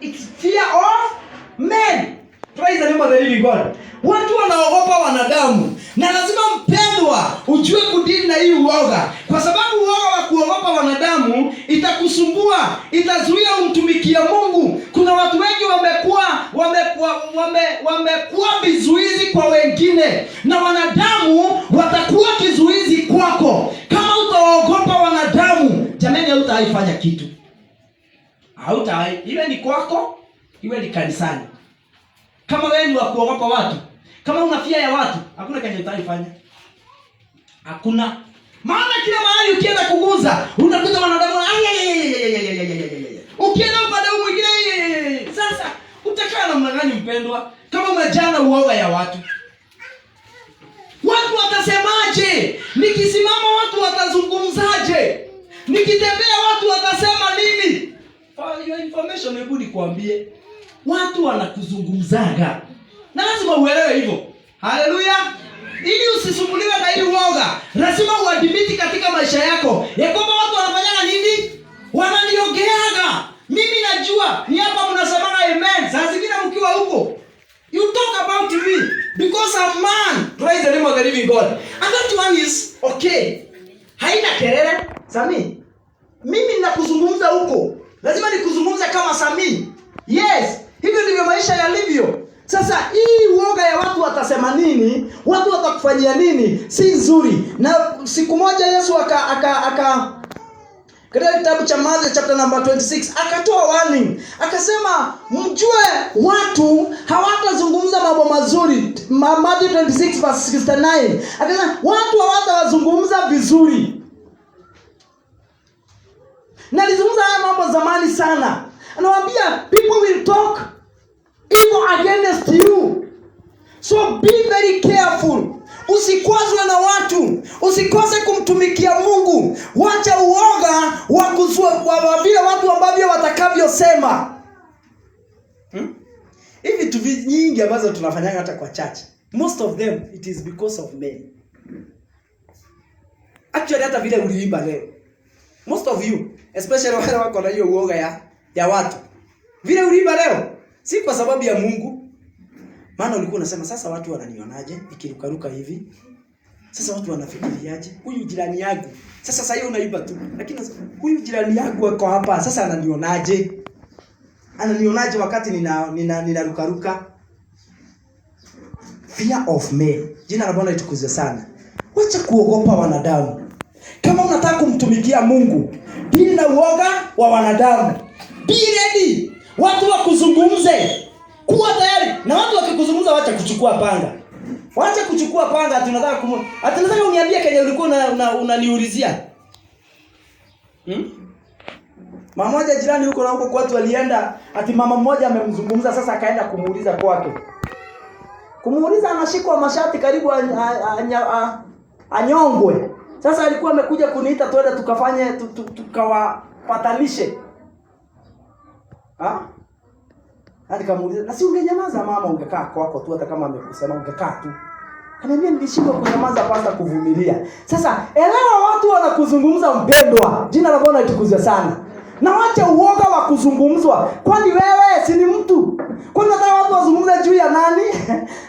It's fear of men. Praise the name of the living God. Watu wanaogopa wanadamu. Na lazima mpendwa ujue kudili na hii uoga. Kwa sababu uoga wa kuogopa wanadamu itakusumbua, itazuia umtumikie Mungu. Kuna watu wengi wamekuwa vizuizi kwa wengine, na wanadamu watakuwa kizuizi kwako. Kama utaogopa wanadamu, jamani, hautaifanya kitu. Iwe ni kwako, iwe ni kanisani. Kama wewe ni wa kuogopa watu, kama unafia ya watu, hakuna kazi utaifanya. Hakuna. Maana kila mahali ukienda kuguza, unakuta wanadamu ukienda upande mwingine. Sasa utakaa namna gani mpendwa kama umejana uoga ya watu? Watu watasemaje? Nikisimama watu watazungumzaje? Nikitembea watu watasema nini? For your information, hebu nikwambie, watu wanakuzungumzaga. Na lazima uelewe hivyo. Haleluya. Ili usisumbuliwe na hili uoga, lazima uadmiti katika maisha yako ya kwamba watu wanafanyana nini? Wananiogeaga. Mimi najua ni hapa mnasemaga amen. Saa zingine mkiwa huko, you talk about me because I'm man. Praise the name of the living God. And that one is okay. Haina kelele. Sami, mimi ninakuzungumza huko, lazima nikuzungumze kama Sami. Yes, hivyo ndivyo maisha yalivyo. Sasa hii uoga ya watu watasema nini, watu watakufanyia nini, si nzuri. Na siku moja Yesu katika kitabu cha Mathayo chapter number 26 akatoa warning. Akasema mjue watu hawatazungumza mambo mazuri. Mathayo 26 verse 69. Akasema watu hawatazungumza vizuri. Na alizungumza haya mambo zamani sana. Anawaambia people will talk evil against you. So be very careful. Usikwazwe na watu. Usikose kumtumikia Mungu. Wacha uoga wa vile watu ambavyo watakavyosema. Hivi vitu nyingi ambazo tunafanyanga hata kwa church, most of them it is because of men. Actually hata vile uliimba leo, most of you, especially wale wako na hiyo uoga ya watu, vile uliimba leo si kwa sababu ya Mungu. Maana ulikuwa unasema sasa watu wananionaje ikirukaruka hivi? Sasa watu wanafikiriaje? Huyu jirani yangu. Sasa hiyo unaimba tu. Lakini huyu jirani yangu wako hapa, sasa ananionaje? Ananionaje wakati ninarukaruka? Fear of men. Jina la Bwana litukuzwe sana. Wacha kuogopa wanadamu. Kama unataka kumtumikia Mungu, dili na uoga wa wanadamu. Be ready. Watu wakuzungumze. Kuwa tayari. Na watu wakikuzungumza wacha kuchukua panga. Wacha kuchukua panga, tunataka uniambie kenye ulikuwa unaniulizia. Mama moja jirani huko na huko kwa watu walienda, ati mama mmoja amemzungumza, sasa akaenda kumuuliza kwake. Kumuuliza anashikwa mashati karibu anyongwe. Sasa alikuwa amekuja kuniita twende tukafanye tukawapatanishe. Nikamuuliza, na si ungenyamaza mama, ungekaa kwako tu, hata kama amekusema ungekaa tu. Ananiambia nilishindwa kunyamaza kwanza, kuvumilia. Sasa elewa, watu wanakuzungumza mpendwa. Jina la Bwana litukuzwe sana. Na wacha uoga wa kuzungumzwa. Kwani wewe si ni mtu? Kwani unataka watu wazungumze juu ya nani?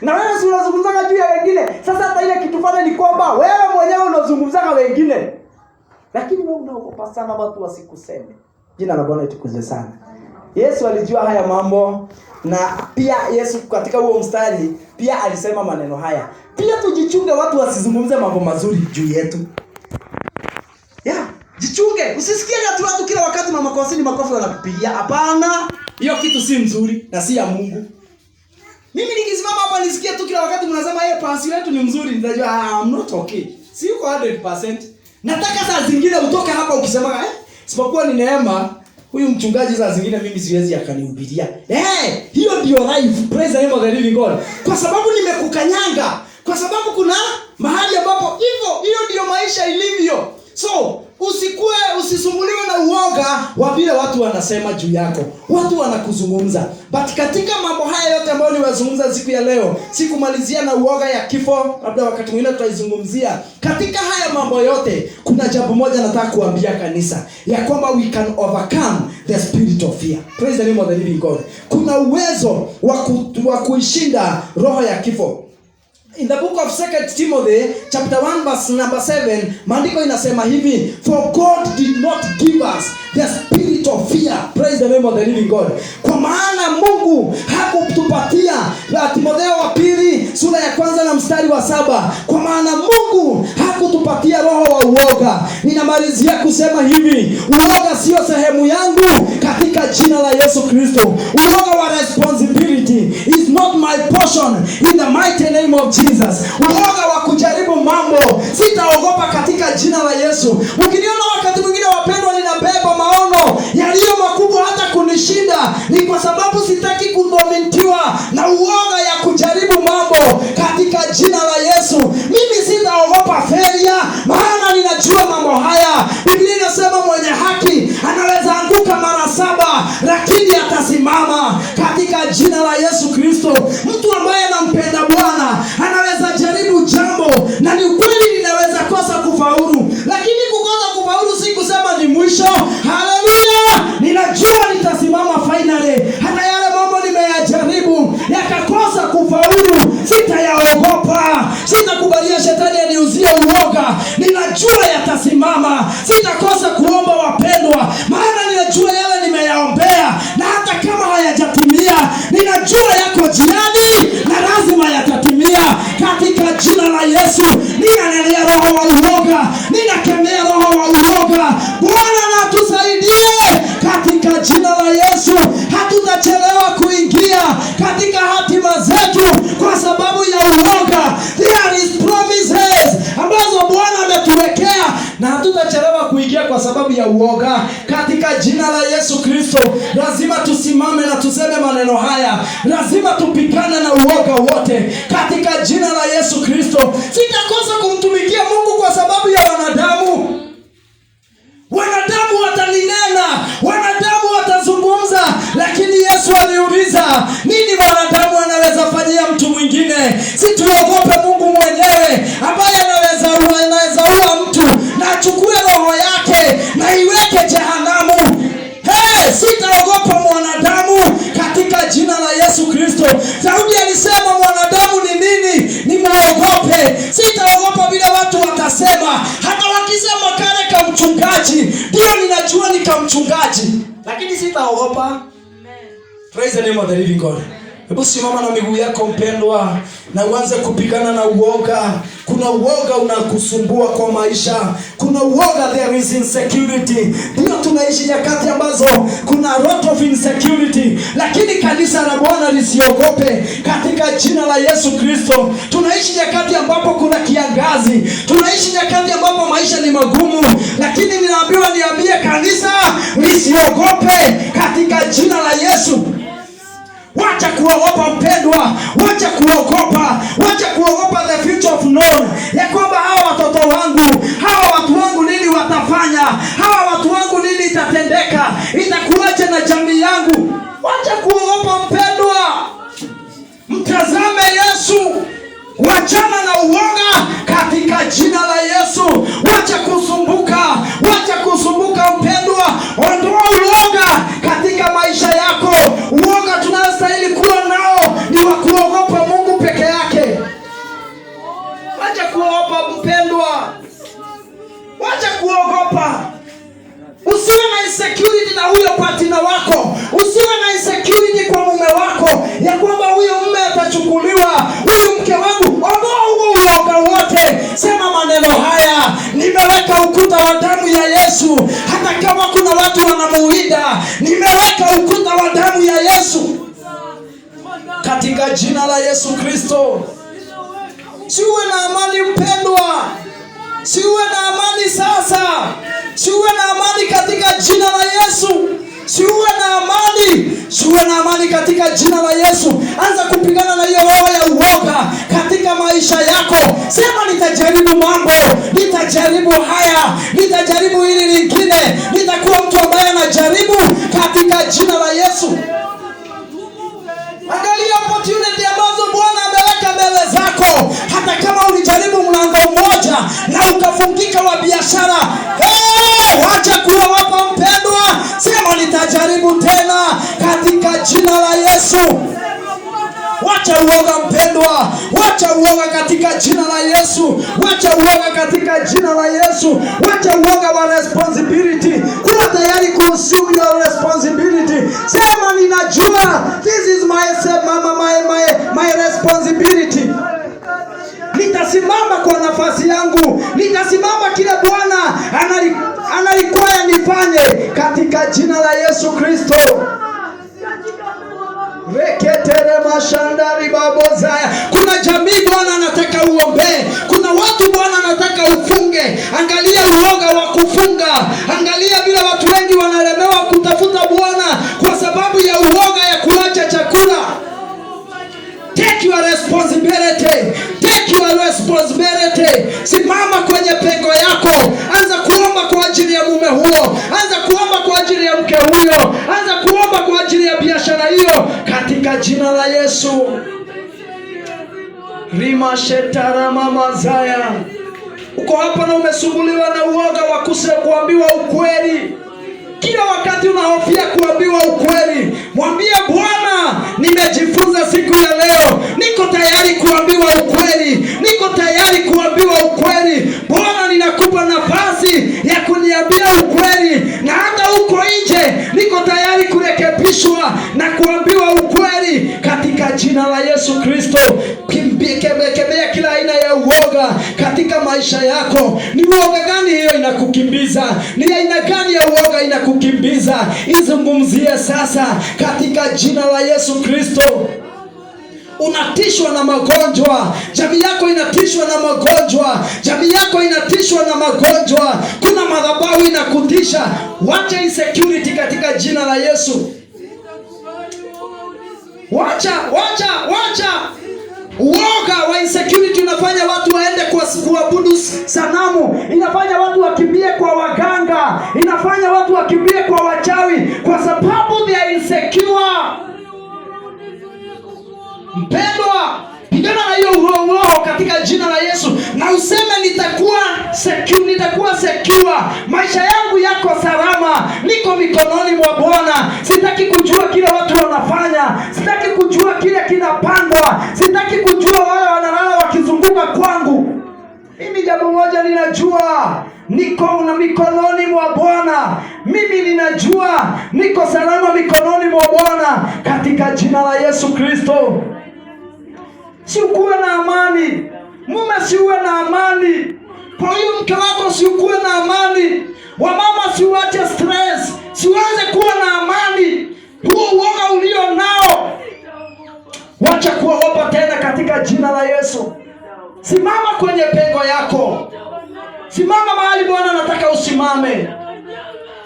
Na wewe si unazungumza juu ya wengine. Sasa hata ile kitu fanya ni kwamba wewe mwenyewe unazungumza wengine. Lakini wewe unaogopa sana watu wasikuseme. Jina la Bwana litukuzwe sana. Yesu alijua haya mambo, na pia Yesu katika huo mstari pia alisema maneno haya. Pia tujichunge watu wasizungumze mambo mazuri juu yetu. Jichunge, usisikie watu kila wakati makofi wanakupigia. Hapana, hiyo kitu si mzuri na si ya Mungu. Mimi nikisimama hapa nisikie tu kila wakati mnasema pasi wetu ni mzuri, nitajua I'm not okay. Si uko 100%. Nataka saa zingine utoke hapa ukisema sipokuwa ni neema, huyu mchungaji saa zingine mimi siwezi akanihubiria. Hiyo ndio life. Praise the name of the living God. Kwa sababu nimekukanyanga. Kwa sababu kuna mahali ambapo hiyo ndio maisha ilivyo. So, usisumbuliwe na uoga wa vile watu wanasema juu yako. Watu wanakuzungumza. But katika mambo haya yote ambayo niwazungumza siku ya leo, sikumalizia na uoga ya kifo, labda wakati mwingine tutaizungumzia. Katika haya mambo yote, kuna jambo moja nataka kuambia kanisa, ya kwamba we can overcome the spirit of fear. Praise the name of the living God. Kuna uwezo wa kuishinda roho ya kifo. In the book of 2 Timothy chapter 1 verse number 7, maandiko inasema hivi, for God did not give us the spirit of fear. Praise the name of the living God. Kwa maana Mungu hakutupatia, Timotheo wa pili sura ya 1 na mstari wa 7, kwa maana Mungu hakutupatia roho wa uoga. Ninamalizia kusema hivi, uoga sio sehemu yangu katika jina la Yesu Kristo. Uoga wa responsibility is not my portion in the mighty name of Jesus. Uoga wa kujaribu mambo sitaogopa katika jina la Yesu. Ukiniona wakati mwingine wapendwa ninabeba maono yaliyo makubwa hata kunishinda, ni kwa sababu sitaki kudhomitiwa na uoga ya kujaribu mambo katika jina la Yesu. Mimi sitaogopa failure, maana ninajua mambo haya. Biblia inasema mwenye haki anaweza anguka mara 7 lakini atasimama katika jina la Yesu Kristo. Mtu ambaye anampenda Bwana anaweza jaribu jambo na ni kweli linaweza kosa kufaulu, lakini kukosa kufaulu si kusema ni mwisho. Haleluya! Ninajua nitasimama finally. Hata yale mambo nimeyajaribu yakakosa kufaulu, sitayaogopa. Sitakubalia shetani aniuzie uoga. Ninajua yatasimama. Sitakosa kuomba wapendwa, maana ninajua yale nimeyaombea, na hata kama hayajatimia ninajua yako jirani na lazima yatatimia katika jina la Yesu. Ninanenea roho wa uoga, ninakemea roho wa uoga. Bwana na tusaidie katika jina la Yesu. Hatutachelewa kuingia katika hatima zetu kwa sababu ya uoga. There is promises ambazo Bwana ametuwekea, na hatutachelewa kuingia kwa sababu ya uoga katika jina la Yesu Kristo. Lazima tusimame na tuseme maneno haya. Lazima tupigane na uoga wote katika jina la Yesu Kristo. Sitakosa kumtumikia Mungu kwa sababu ya wanadamu. Wanadamu wataninena, wanadamu watazungumza, lakini Yesu aliuliza, nini wanadamu anaweza fanyia mtu mwingine? Situogope Mungu mwenyewe ambaye anaweza ua mtu na achukue roho yake na iweke jehanamu. Sitaogopa mwanadamu katika jina la Yesu Kristo. Daudi alisema mwanadamu ni nini nimwogope? Sitaogopa vile watu watasema. Hata wakisema kale ka mchungaji, ndio ninajua ni ka mchungaji, lakini sitaogopa. Amen. Praise the name of the living God. Hebu simama na miguu yako mpendwa, na uanze kupigana na uoga. Kuna uoga unakusumbua kwa maisha. Kuna uoga, there is insecurity. Ndio tunaishi nyakati ambazo kuna a lot of insecurity, lakini kanisa la Bwana lisiogope katika jina la Yesu Kristo. Tunaishi nyakati ambapo kuna kiangazi. Tunaishi nyakati ambapo maisha ni magumu, lakini ninaambiwa niambie kanisa lisiogope katika jina la Yesu. Wacha kuogopa mpendwa, wacha kuogopa the future of known, ya kwamba hawa watoto wangu, hawa watu wangu nini watafanya, hawa watu wangu nini itatendeka, itakuwaje na jamii yangu. Wacha kuogopa mpendwa, mtazame Yesu, wachana na uoga katika jina la Yesu. Wacha kusumbuka mpendwa, ondoa uoga katika maisha yako. Uoga tunastahili kuwa nao ni wa kuogopa Mungu peke yake. Wacha kuogopa mpendwa, wacha kuogopa. Usiwe na insecurity na huyo partner wako, usiwe na insecurity kwa mume wako ya kwamba huyo mume atachukuliwa, huyu mke wangu. Ondoa huo uoga wote, sema maneno haya: nimeweka ukuta wa damu ya Yesu. Hata kama kuna watu wanamuinda, nimeweka ukuta wa damu ya Yesu katika jina la Yesu Kristo. Siwe na amani mpendwa, siwe na amani sasa, siwe na amani katika jina la Yesu. Siwe na amani katika jina la Yesu. Anza kupigana na hiyo roho ya uoga katika maisha yako. Sema nitajaribu mambo, nitajaribu haya, nitajaribu hili lingine, nitakuwa mtu ambaye anajaribu katika jina la Yesu. Angalia opportunity ambazo Bwana ameweka mbele zako. Hata kama ulijaribu mlango mmoja na ukafungika wa biashara, wacha kuogopa mpendwa, sema nitajaribu tena katika jina la Yesu. Wacha uoga mpendwa, wacha uoga katika jina la Yesu. Wacha uoga katika jina la Yesu. Wacha uoga wa responsibility. Kuwa tayari kuassume your responsibility. Sema ninajua, this is my responsibility. Nitasimama kwa nafasi yangu, nitasimama kile Bwana analikuwa nifanye katika jina la Yesu Kristo. Reketere mashandari babozaya. Kuna jamii Bwana anataka uombe, kuna watu Bwana anataka ufunge. Angalia uoga wa kufunga, angalia vile watu wengi wanalemewa kutafuta Bwana kwa sababu ya uoga ya kuacha chakula. Take your responsibility. Take your responsibility. Simama kwenye pengo yako. Anza kuomba kwa ajili ya mume huo. Anza kuomba kwa ajili ya mke huyo. Anza kuomba kwa ajili ya biashara hiyo katika jina la Yesu. Rima shetara mama zaya. Uko hapa na umesumbuliwa na uoga wa kuambiwa ukweli. Kila wakati unahofia kuambiwa ukweli. Mwambie Bwana, nimejifunza siku ya leo, niko tayari kuambiwa ukweli. Niko tayari kuambiwa ukweli. Bwana, ninakupa nafasi ya kuniambia ukweli, na hata huko nje niko tayari kurekebishwa na kuambiwa ukweli katika jina la Yesu Kristo. Kemea kila aina ya uoga katika maisha yako. Ni uoga gani hiyo inakukimbiza? Ni aina gani ya uoga inakukimbiza? Izungumzie sasa katika jina la Yesu Kristo. Unatishwa na magonjwa, jamii yako inatishwa na magonjwa, jamii yako inatishwa na magonjwa. Kuna madhabahu inakutisha. Wacha insecurity katika jina la Yesu. Wacha uoga wa insecurity unafanya watu waende kuabudu sanamu, inafanya watu wakimbie kwa waganga, inafanya watu wakimbie kwa wachawi kwa sababu they are insecure. Mpendwa, pigana na hiyo uroho katika jina la Yesu, na useme nitakuwa secure. Maisha yangu yako salama, niko mikononi mwa Bwana. Sitaki kujua kile watu wanafanya, sitaki kujua kile kinapandwa, sitaki kujua wale wanalala wakizunguka kwangu. Mimi jambo moja ninajua, niko na mikononi mwa Bwana. Mimi ninajua niko salama mikononi mwa Bwana katika jina la Yesu Kristo. Si ukuwe na amani, mume si uwe na amani, kwa hiyo mke wako si ukuwe na amani, wamama si uache stress, siweze kuwa na amani. Huo uoga ulio nao, wacha kuogopa tena katika jina la Yesu. Simama kwenye pengo yako, simama mahali Bwana anataka usimame,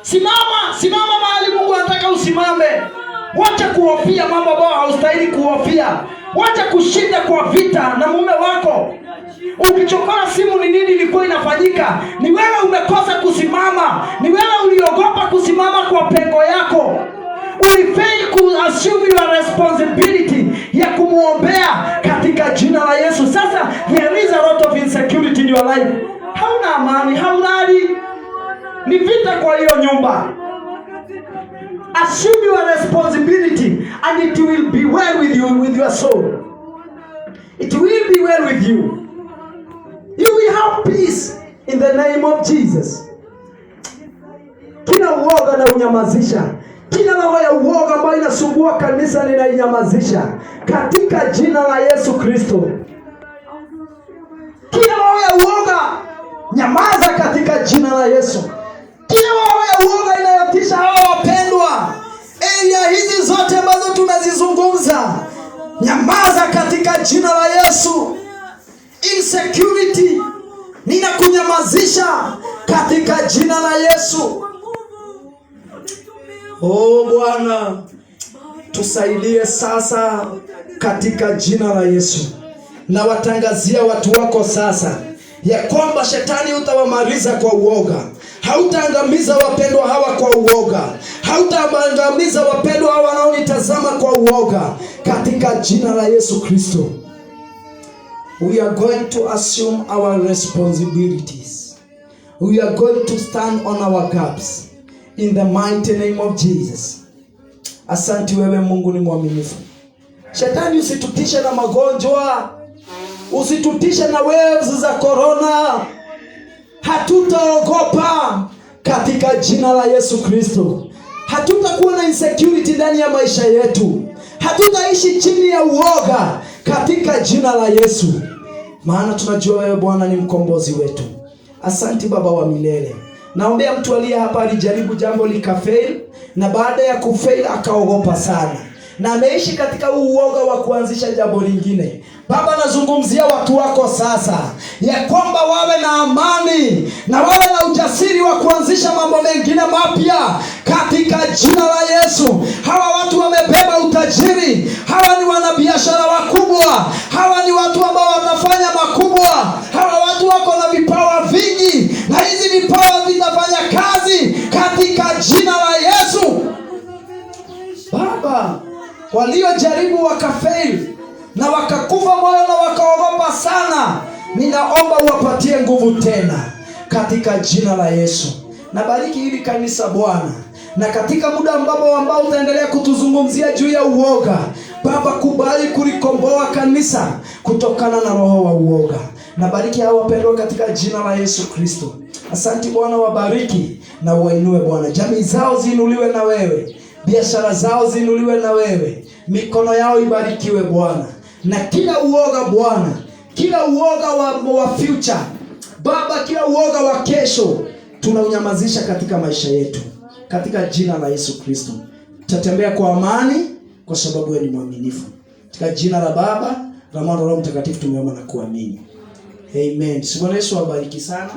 simama mahali Mungu anataka usimame. Wacha kuhofia mambo ambayo haustahili kuhofia. Wacha kushinda kwa vita na mume wako. Ukichokora simu, ni nini ilikuwa inafanyika? Ni wewe umekosa kusimama. Ni wewe uliogopa kusimama kwa pengo yako. Ulifail ku assume your responsibility ya kumuombea katika jina la Yesu. Sasa there is a lot of insecurity in your life. Hauna amani, haulali. Ni vita kwa hiyo nyumba. Assume your responsibility and it will be well with you, with your soul. It will be well with you. You will have peace in the name of Jesus. Kila uoga na unyamazisha. Kila roho ya uoga ambayo inasumbua kanisa ninainyamazisha katika jina la Yesu Kristo. Kila roho ya uoga, nyamaza katika jina la Yesu. Kila roho ya uoga inayotisha hao wapendwa, area hizi zote ambazo tunazizungumza, nyamaza katika jina la Yesu. Insecurity, ninakunyamazisha katika jina la Yesu. Oh Bwana, tusaidie sasa katika jina la Yesu. Na watangazia watu wako sasa ya kwamba shetani utawamaliza kwa uoga. Hautaangamiza wapendwa hawa kwa uoga. Hautaangamiza wapendwa hawa wanaonitazama kwa uoga katika jina la Yesu Kristo. We are going to assume our responsibilities. We are going to stand on our gaps in the mighty name of Jesus. Asante wewe Mungu ni mwaminifu. Shetani usitutishe na magonjwa. Usitutishe na waves za corona. Hatutaogopa katika jina la Yesu Kristo. Hatutakuwa na insecurity ndani ya maisha yetu. Hatutaishi chini ya uoga katika jina la Yesu. Maana tunajua wewe Bwana ni mkombozi wetu. Asante Baba wa milele. Naombea mtu aliye hapa alijaribu jambo likafail, na baada ya kufail akaogopa sana, na ameishi katika uoga wa kuanzisha jambo lingine. Baba, nazungumzia watu wako sasa ya kwamba wawe na amani na wawe na ujasiri wa kuanzisha mambo mengine mapya katika jina la Yesu. Hawa watu wamebeba utajiri. Hawa ni wanabiashara wakubwa. Hawa ni watu ambao watafanya makubwa. Hawa watu wako na vipawa vingi, na hizi vipawa vitafanya kazi katika jina la Yesu. Baba, waliojaribu wakafail na wakakufa moyo na wakaogopa sana, ninaomba uwapatie nguvu tena katika jina la Yesu. Nabariki hili kanisa Bwana, na katika muda ambao utaendelea kutuzungumzia juu ya uoga, Baba, kubali kulikomboa kanisa kutokana na roho wa uoga. Nabariki hao wapendwa katika jina la Yesu Kristo. Asante Bwana, wabariki na wainue Bwana. Jamii zao ziinuliwe na wewe. Biashara zao ziinuliwe na wewe. Mikono yao ibarikiwe Bwana. Na kila uoga Bwana, kila uoga wa future Baba, kila uoga wa kesho tunaunyamazisha katika maisha yetu katika jina la Yesu Kristo. Tutatembea kwa amani kwa sababu wewe ni mwaminifu. Katika jina la Baba, la Mwana na Roho Mtakatifu tumeomba na kuamini. Amen. Bwana Yesu awabariki sana.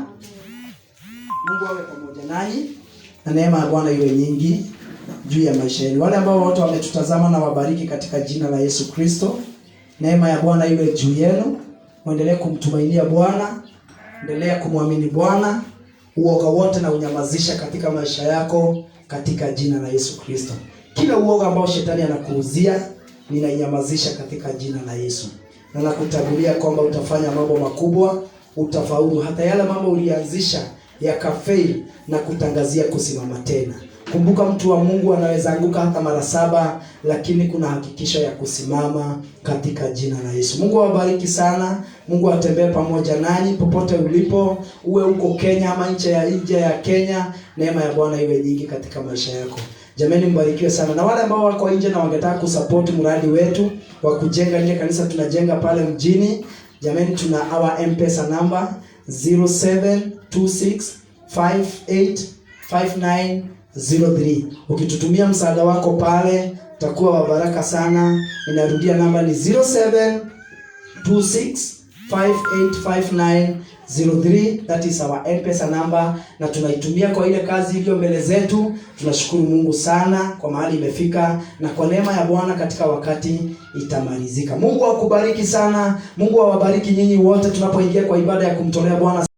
Mungu awe pamoja nanyi na neema ya Bwana iwe nyingi juu ya maisha yenu. Wale ambao wote wametutazama na wabariki katika jina la Yesu Kristo. Neema ya Bwana iwe juu yenu. Muendelee kumtumainia Bwana, endelea kumwamini Bwana. Uoga wote na unyamazisha katika maisha yako katika jina la Yesu Kristo. Kila uoga ambao shetani anakuuzia, ninainyamazisha katika jina la Yesu. Na nakutangulia kwamba utafanya mambo makubwa, utafaulu. Hata yale mambo ulianzisha yakafail, na kutangazia kusimama tena. Kumbuka mtu wa Mungu anaweza anguka hata mara 7, lakini kuna hakikisho ya kusimama katika jina la Yesu. Mungu awabariki sana. Mungu atembee pamoja nanyi popote ulipo, uwe uko Kenya ama nje ya Kenya. Neema ya Bwana iwe nyingi katika maisha yako. Jamani, mbarikiwe sana. Na wale ambao wako nje na wangetaka kusupport mradi wetu wa kujenga ile kanisa tunajenga pale mjini, jamani, tuna our M-Pesa number 0726585903. Ukitutumia msaada wako pale utakuwa wa baraka sana. Ninarudia, namba ni 0726585903. 585903. That is our M-Pesa number, na tunaitumia kwa ile kazi iliyo mbele zetu. Tunashukuru Mungu sana kwa mahali imefika, na kwa neema ya Bwana katika wakati itamalizika. Mungu akubariki sana. Mungu awabariki nyinyi wote tunapoingia kwa ibada ya kumtolea Bwana